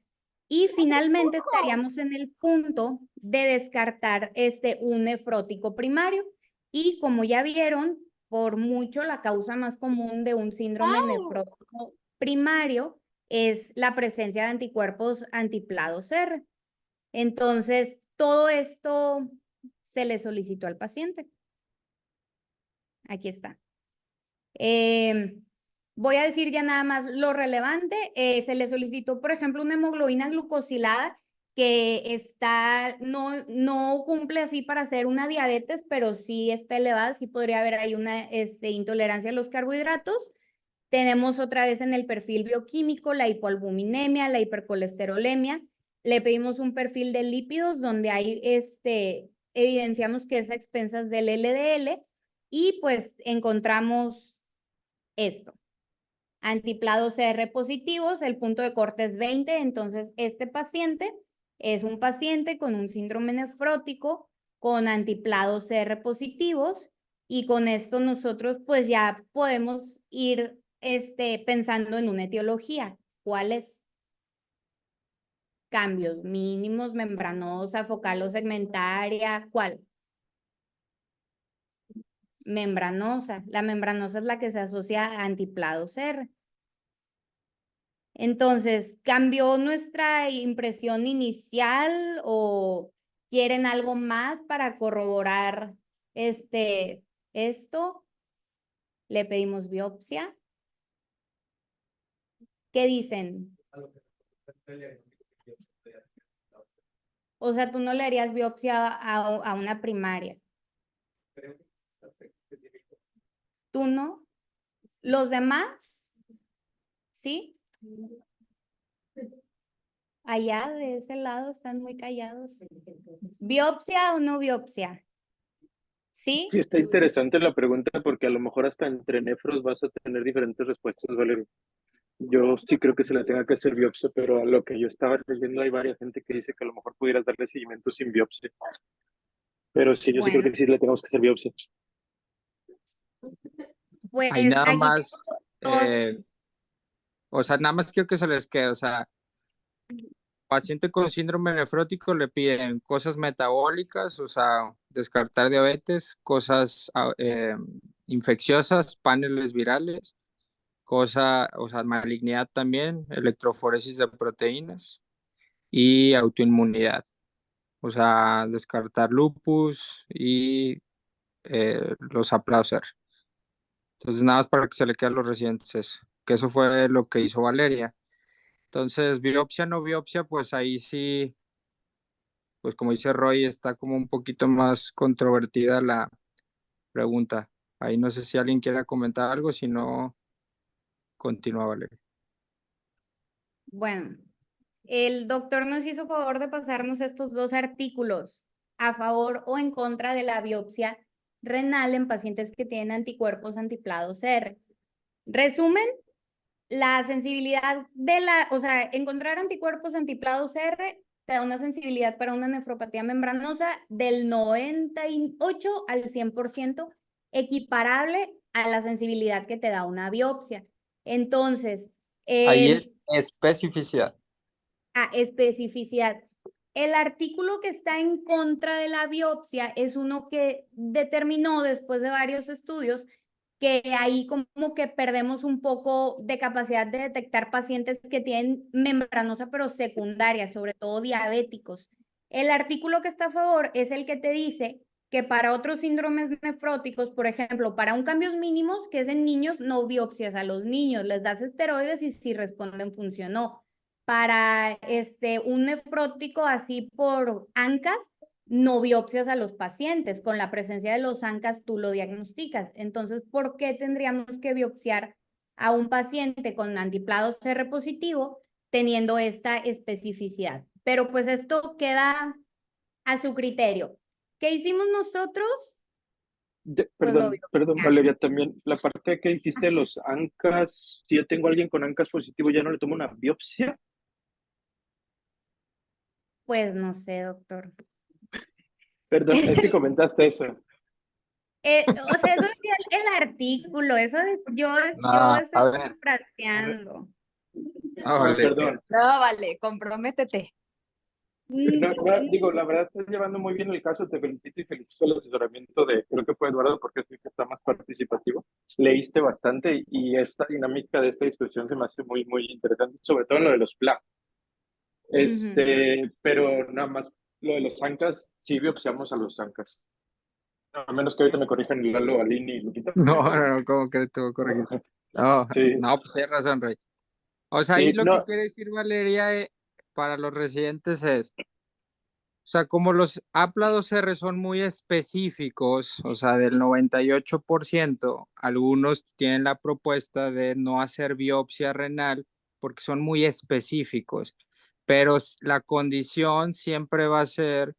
[SPEAKER 1] Y finalmente estaríamos en el punto de descartar un nefrótico primario. Y como ya vieron, por mucho la causa más común de un síndrome nefrótico primario es la presencia de anticuerpos antiplados R. Entonces, todo esto se le solicitó al paciente. Aquí está. Voy a decir ya nada más lo relevante. Se le solicitó, por ejemplo, una hemoglobina glucosilada que no cumple así para ser una diabetes, pero sí está elevada, sí podría haber ahí una intolerancia a los carbohidratos. Tenemos otra vez en el perfil bioquímico la hipoalbuminemia, la hipercolesterolemia. Le pedimos un perfil de lípidos donde hay evidenciamos que es a expensas del LDL y pues encontramos esto. Antiplados CR positivos, el punto de corte es 20, entonces este paciente es un paciente con un síndrome nefrótico con antiplados CR positivos y con esto nosotros pues ya podemos ir pensando en una etiología. ¿Cuál es? Cambios mínimos, membranosa, focal o segmentaria, ¿cuál? Membranosa. La membranosa es la que se asocia a antiplados R. Entonces, ¿cambió nuestra impresión inicial o quieren algo más para corroborar esto? Le pedimos biopsia. ¿Qué dicen? O sea, tú no le harías biopsia a una primaria. ¿Tú no? ¿Los demás? ¿Sí? Allá de ese lado están muy callados. ¿Biopsia o no biopsia? ¿Sí?
[SPEAKER 8] Sí, está interesante la pregunta porque a lo mejor hasta entre nefros vas a tener diferentes respuestas, Valeria. Yo sí creo que se le tenga que hacer biopsia, pero a lo que yo estaba leyendo hay varias gente que dice que a lo mejor pudieras darle seguimiento sin biopsia. Pero sí, yo sí creo
[SPEAKER 1] Bueno,
[SPEAKER 8] que sí le tenemos que hacer biopsia.
[SPEAKER 1] pues
[SPEAKER 4] Ahí nada
[SPEAKER 1] aquí
[SPEAKER 4] más,
[SPEAKER 1] tengo dos.
[SPEAKER 4] o sea, nada más quiero que se les quede, o sea, paciente con síndrome nefrótico le piden cosas metabólicas, o sea, descartar diabetes, cosas infecciosas, paneles virales, o sea, malignidad también, electroforesis de proteínas y autoinmunidad. O sea, descartar lupus y los aplauser. Entonces, nada más para que se le quede a los residentes eso, que eso fue lo que hizo Valeria. Entonces, biopsia, no biopsia, pues ahí sí, pues como dice Roy, está como un poquito más controvertida la pregunta. Ahí no sé si alguien quiera comentar algo, si no, continúa Valeria.
[SPEAKER 1] Bueno, el doctor nos hizo favor de pasarnos estos dos artículos a favor o en contra de la biopsia renal en pacientes que tienen anticuerpos antiplados R. Resumen, la sensibilidad de o sea, encontrar anticuerpos antiplados R te da una sensibilidad para una nefropatía membranosa del 98 al 100%, equiparable a la sensibilidad que te da una biopsia. Entonces,
[SPEAKER 4] Ahí es especificidad.
[SPEAKER 1] a especificidad. El artículo que está en contra de la biopsia es uno que determinó después de varios estudios que ahí como que perdemos un poco de capacidad de detectar pacientes que tienen membranosa pero secundaria, sobre todo diabéticos. El artículo que está a favor es el que te dice que para otros síndromes nefróticos, por ejemplo, para un cambios mínimos, que es en niños, no biopsias a los niños, les das esteroides y si responden funcionó. Para un nefrótico así por ANCAS, no biopsias a los pacientes. Con la presencia de los ANCAS tú lo diagnosticas. Entonces, ¿por qué tendríamos que biopsiar a un paciente con antiplados R positivo teniendo esta especificidad? Pero pues esto queda a su criterio. ¿Qué hicimos nosotros? Pues lo
[SPEAKER 8] Perdón,
[SPEAKER 1] biopsiamos.
[SPEAKER 8] Valeria, también la parte que dijiste de los ANCAS, si yo tengo a alguien con ANCAS positivo, ¿ya no le tomo una biopsia?
[SPEAKER 1] Pues no sé, doctor.
[SPEAKER 8] Perdón, es que comentaste eso.
[SPEAKER 1] O sea, eso decía el artículo, yo
[SPEAKER 4] No,
[SPEAKER 1] estoy
[SPEAKER 4] a ver,
[SPEAKER 1] fraseando.
[SPEAKER 4] no, Valeria.
[SPEAKER 8] Perdón.
[SPEAKER 9] No, vale, comprométete.
[SPEAKER 8] Digo, la verdad estás llevando muy bien el caso, te felicito y felicito el asesoramiento creo que fue Eduardo, porque es el que está más participativo. Leíste bastante y esta dinámica de esta discusión se me hace muy, muy interesante, sobre todo en lo de los PLA. Pero nada más, lo de los ANCAS, sí biopsiamos a los ANCAS. A menos que ahorita me corrijan Lalo, Aline y Lupita.
[SPEAKER 4] No, no, ¿cómo crees tú corregir? No,
[SPEAKER 8] Sí,
[SPEAKER 4] no, pues tienes razón, Rey. O sea, ahí
[SPEAKER 8] sí,
[SPEAKER 4] lo que
[SPEAKER 8] no,
[SPEAKER 4] quiere decir Valeria para los residentes es, o sea, como los áplados R son muy específicos, o sea, del 98%, algunos tienen la propuesta de no hacer biopsia renal porque son muy específicos, pero la condición siempre va a ser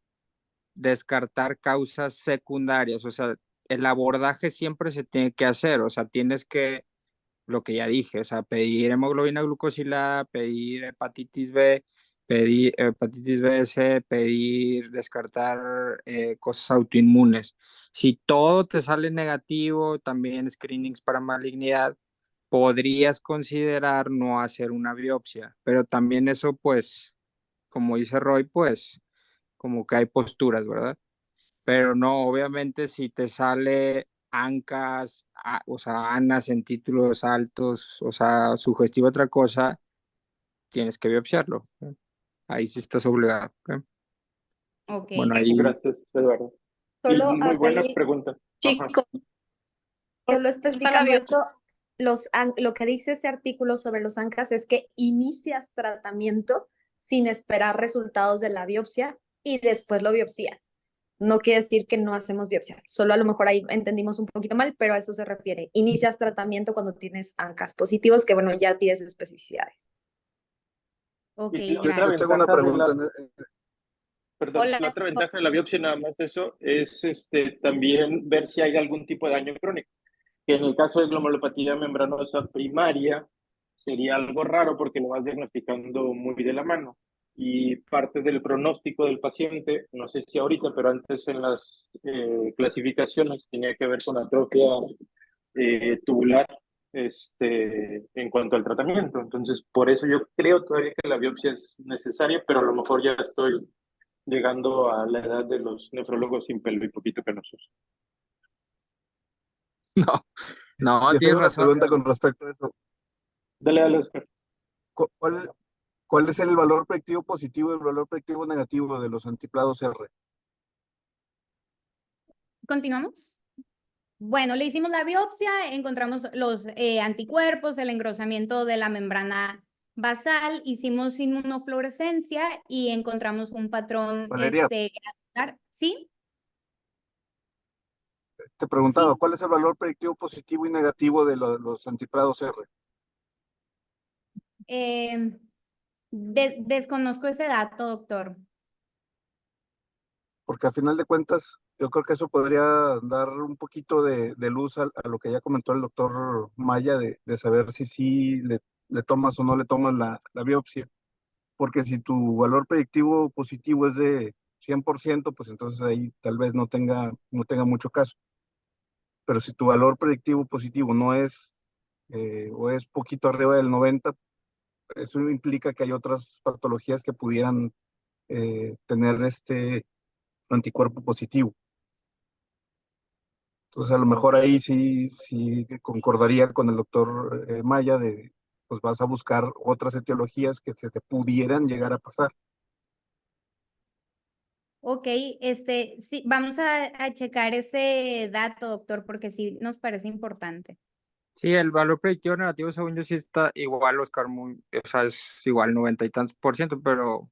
[SPEAKER 4] descartar causas secundarias, o sea, el abordaje siempre se tiene que hacer, o sea, tienes que, lo que ya dije, o sea, pedir hemoglobina glucosilada, pedir hepatitis B, pedir hepatitis B, C, pedir descartar cosas autoinmunes. Si todo te sale negativo, también screenings para malignidad, podrías considerar no hacer una biopsia, pero también eso, pues, como dice Roy, pues, como que hay posturas, ¿verdad? Pero no, obviamente si te sale ANCAS, o sea, ANAS en títulos altos, o sea, sugestivo otra cosa, tienes que biopsiarlo. ¿Eh? Ahí sí estás obligado. ¿Eh?
[SPEAKER 1] Ok.
[SPEAKER 4] Bueno, ahí.
[SPEAKER 8] gracias, Eduardo. Y
[SPEAKER 9] Solo
[SPEAKER 8] muy buena
[SPEAKER 9] ahí,
[SPEAKER 8] pregunta. Ajá.
[SPEAKER 9] chico, solo
[SPEAKER 6] Para la
[SPEAKER 9] especificando
[SPEAKER 6] biopsia.
[SPEAKER 9] esto, lo que dice ese artículo sobre los ANCAS es que inicias tratamiento sin esperar resultados de la biopsia y después lo biopsias. No quiere decir que no hacemos biopsia, solo a lo mejor ahí entendimos un poquito mal, pero a eso se refiere. Inicias tratamiento cuando tienes ANCAS positivos, que bueno, ya pides especificidades.
[SPEAKER 1] Ok,
[SPEAKER 8] Y la otra
[SPEAKER 2] Yo
[SPEAKER 1] gracias.
[SPEAKER 2] tengo una
[SPEAKER 8] ventaja de
[SPEAKER 2] pregunta.
[SPEAKER 8] perdón, la
[SPEAKER 6] Hola.
[SPEAKER 8] otra ventaja de la biopsia, nada más eso, es también ver si hay algún tipo de daño crónico. Que en el caso de glomulopatía membranosa primaria, sería algo raro porque lo vas diagnosticando muy de la mano. Y parte del pronóstico del paciente, no sé si ahorita, pero antes en las clasificaciones tenía que ver con atrofia tubular en cuanto al tratamiento. Entonces, por eso yo creo todavía que la biopsia es necesaria, pero a lo mejor ya estoy llegando a la edad de los nefrólogos sin pelo y poquito penosos.
[SPEAKER 4] No, no,
[SPEAKER 10] Yo tengo
[SPEAKER 4] tienes
[SPEAKER 10] una
[SPEAKER 4] razón.
[SPEAKER 10] pregunta con respecto a eso.
[SPEAKER 8] Dale, dale, Oscar.
[SPEAKER 10] ¿Cuál, cuál es el valor predictivo positivo y el valor predictivo negativo de los antiplados R?
[SPEAKER 1] ¿Continuamos? Bueno, le hicimos la biopsia, encontramos los anticuerpos, el engrosamiento de la membrana basal, hicimos inmunofluorescencia y encontramos un patrón
[SPEAKER 10] Valeria,
[SPEAKER 1] granular. ¿Sí?
[SPEAKER 10] te preguntaba,
[SPEAKER 1] Sí.
[SPEAKER 10] ¿cuál es el valor predictivo positivo y negativo de los antiplados R?
[SPEAKER 1] Desconozco ese dato, doctor.
[SPEAKER 10] Porque al final de cuentas, yo creo que eso podría dar un poquito de luz a lo que ya comentó el doctor Maya, de saber si sí le tomas o no le tomas la biopsia. Porque si tu valor predictivo positivo es de 100%, pues entonces ahí tal vez no tenga mucho caso. Pero si tu valor predictivo positivo no es, o es poquito arriba del 90, eso implica que hay otras patologías que pudieran tener este anticuerpo positivo. Entonces, a lo mejor
[SPEAKER 1] Ok.
[SPEAKER 10] ahí sí concordaría con el doctor Maya pues vas a buscar otras etiologías que se te pudieran llegar a pasar.
[SPEAKER 1] Ok, sí, vamos a checar ese dato, doctor, porque sí nos parece importante.
[SPEAKER 4] Sí, el valor predictivo negativo, según yo, sí está igual, Oscar, o sea, es igual 90 y tantos por ciento, pero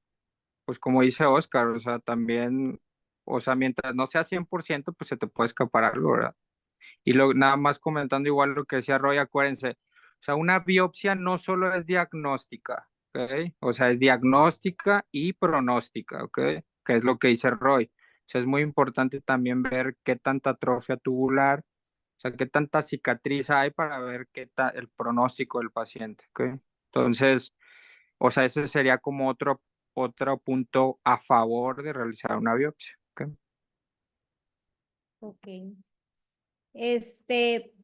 [SPEAKER 4] pues como dice Oscar, o sea, también, o sea, mientras no sea 100%, pues se te puede escapar algo, ¿verdad? Y nada más comentando igual lo que decía Roy, acuérdense, o sea, una biopsia no solo es diagnóstica, ¿ok? O sea, es diagnóstica y pronóstica, ¿ok? Que es lo que dice Roy. O sea, es muy importante también ver qué tanta atrofia tubular, o sea, qué tanta cicatriz hay para ver el pronóstico del paciente, ¿ok? Entonces, o sea, ese sería como otro punto a favor de realizar una biopsia, ¿ok?
[SPEAKER 1] Ok.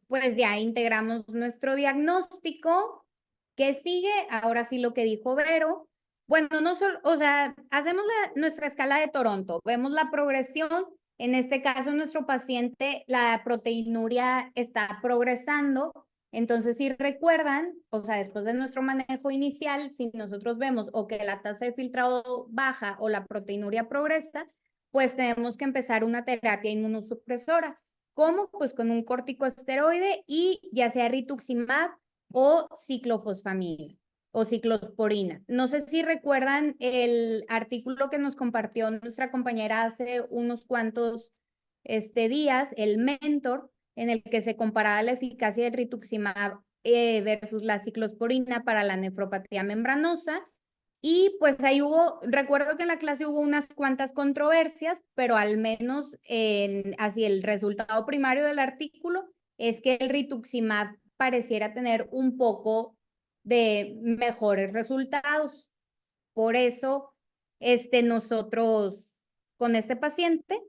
[SPEAKER 1] Pues ya integramos nuestro diagnóstico. ¿Qué sigue? Ahora sí lo que dijo Vero. Bueno, no solo, o sea, hacemos nuestra escala de Toronto, vemos la progresión. En este caso, nuestro paciente, la proteinuria está progresando. Entonces, si recuerdan, o sea, después de nuestro manejo inicial, si nosotros vemos o que la tasa de filtrado baja o la proteinuria progresa, pues tenemos que empezar una terapia inmunosupresora. ¿Cómo? Pues con un corticosteroide y ya sea rituximab o ciclofosfamina o ciclosporina. No sé si recuerdan el artículo que nos compartió nuestra compañera hace unos cuantos días, el Mentor, en el que se comparaba la eficacia del rituximab versus la ciclosporina para la nefropatía membranosa. Y pues ahí recuerdo que en la clase hubo unas cuantas controversias, pero al menos así el resultado primario del artículo es que el rituximab pareciera tener un poco de mejores resultados. Por eso, nosotros con este paciente,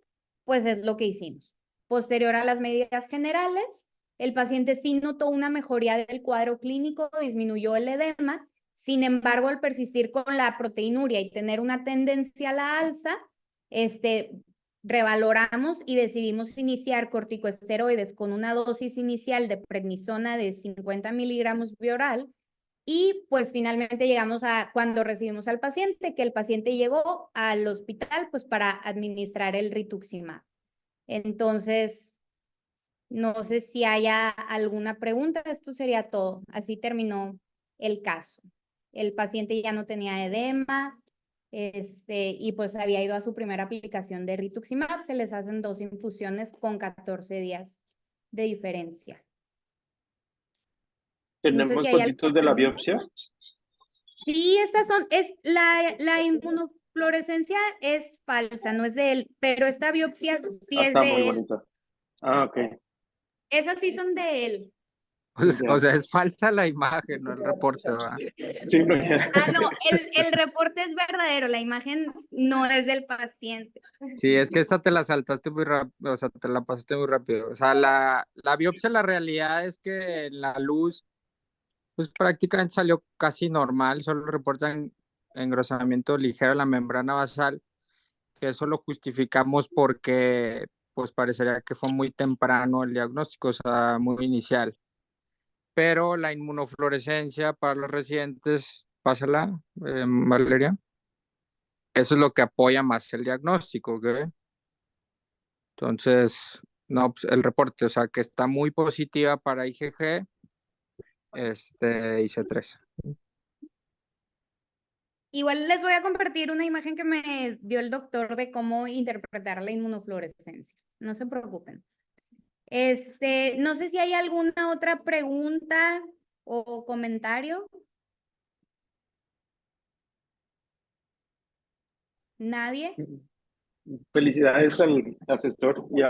[SPEAKER 1] pues es lo que hicimos. Posterior a las medidas generales, el paciente sí notó una mejoría del cuadro clínico, disminuyó el edema. Sin embargo, al persistir con la proteinuria y tener una tendencia a la alza, revaloramos y decidimos iniciar corticosteroides con una dosis inicial de prednisona de 50 miligramos bioral. Y pues finalmente llegamos a cuando recibimos al paciente, que el paciente llegó al hospital pues para administrar el rituximab. Entonces, no sé si haya alguna pregunta, esto sería todo. Así terminó el caso. El paciente ya no tenía edema, y pues había ido a su primera aplicación de rituximab. Se les hacen 2 infusiones con 14 días de diferencia. No sé
[SPEAKER 8] ¿Tenemos
[SPEAKER 1] si hay
[SPEAKER 8] fotitos
[SPEAKER 1] alguna
[SPEAKER 8] de la
[SPEAKER 1] pregunta.
[SPEAKER 8] biopsia?
[SPEAKER 1] Sí, la inmunofluorescencia es falsa, no es de él, pero esta biopsia sí es
[SPEAKER 8] Está muy
[SPEAKER 1] de él.
[SPEAKER 8] bonita. Ah, ok.
[SPEAKER 1] Esas sí son de él.
[SPEAKER 4] O sea, es falsa la imagen, no el reporte, ¿va?
[SPEAKER 8] Sí, no,
[SPEAKER 1] Ah, no, el reporte es verdadero, la imagen no es del paciente.
[SPEAKER 4] Sí, es que esta te la saltaste muy rápido, o sea, te la pasaste muy rápido. O sea, la biopsia, la realidad es que la luz, pues prácticamente salió casi normal, solo reportan engrosamiento ligero de la membrana basal, que eso lo justificamos porque, pues parecería que fue muy temprano el diagnóstico, o sea, muy inicial. Pero la inmunofluorescencia para los residentes, pásala, Valeria. Eso es lo que apoya más el diagnóstico, ¿ok? Entonces, no, pues, el reporte, o sea, que está muy positiva para IgG, y C3.
[SPEAKER 1] Igual les voy a compartir una imagen que me dio el doctor de cómo interpretar la inmunofluorescencia. No se preocupen. No sé si hay alguna otra pregunta o comentario. ¿Nadie?
[SPEAKER 8] felicidades al asesor y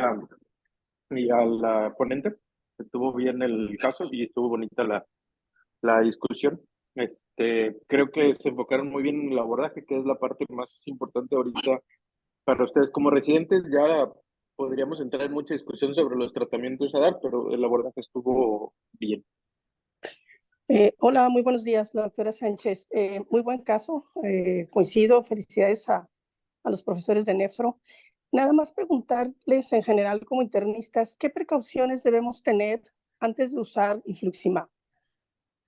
[SPEAKER 8] a la ponente. Estuvo bien el caso y estuvo bonita la discusión. Creo que se enfocaron muy bien en el abordaje, que es la parte más importante ahorita para ustedes como residentes. Ya podríamos entrar en mucha discusión sobre los tratamientos a dar, pero el abordaje estuvo bien.
[SPEAKER 11] Hola, muy buenos días, la doctora Sánchez. Muy buen caso, coincido, felicidades a los profesores de nefro. Nada más preguntarles en general como internistas, ¿qué precauciones debemos tener antes de usar influximab?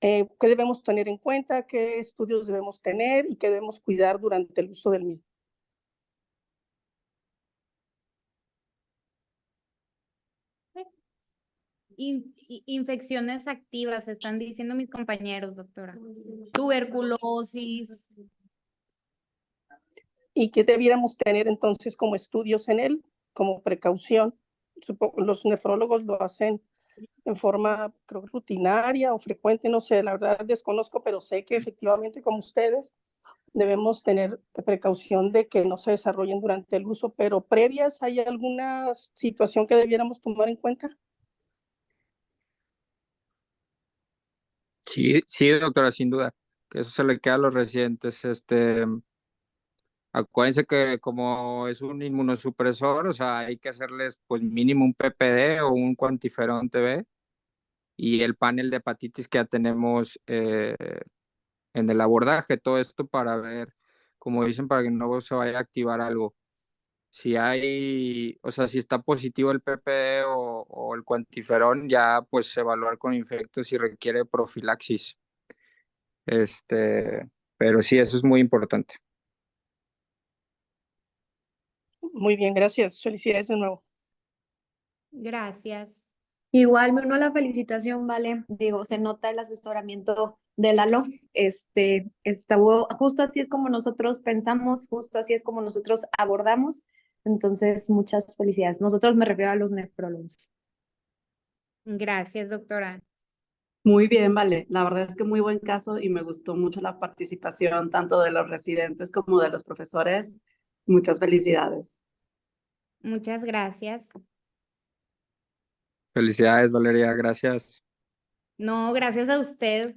[SPEAKER 11] ¿Qué debemos tener en cuenta? ¿Qué estudios debemos tener y qué debemos cuidar durante el uso del mismo?
[SPEAKER 1] Infecciones activas, están diciendo mis compañeros, doctora. Tuberculosis.
[SPEAKER 11] ¿Y qué debiéramos tener entonces como estudios en él, como precaución? Los nefrólogos lo hacen en forma, creo que rutinaria o frecuente, no sé, la verdad desconozco, pero sé que efectivamente como ustedes debemos tener precaución de que no se desarrollen durante el uso, pero previas, ¿hay alguna situación que debiéramos tomar en cuenta?
[SPEAKER 4] Sí, sí, doctora, sin duda, que eso se le queda a los residentes. Acuérdense que como es un inmunosupresor, o sea, hay que hacerles pues mínimo un PPD o un cuantiferón TB y el panel de hepatitis que ya tenemos en el abordaje, todo esto para ver, como dicen, para que no se vaya a activar algo. Si hay, o sea, si está positivo el PPD o el cuantiferón, ya pues evaluar con infectos si requiere profilaxis. Pero sí, eso es muy importante.
[SPEAKER 11] Muy bien, gracias. Felicidades de nuevo.
[SPEAKER 1] Gracias.
[SPEAKER 9] Igual me uno a la felicitación, ¿vale? Digo, se nota el asesoramiento de Lalo. Justo así es como nosotros pensamos, justo así es como nosotros abordamos. Entonces, muchas felicidades. Nosotros me refiero a los nefrólogos.
[SPEAKER 1] Gracias, doctora.
[SPEAKER 12] Muy bien, vale. La verdad es que muy buen caso y me gustó mucho la participación tanto de los residentes como de los profesores. Muchas felicidades.
[SPEAKER 1] Muchas gracias.
[SPEAKER 4] Felicidades, Valeria, gracias.
[SPEAKER 1] No, gracias a usted.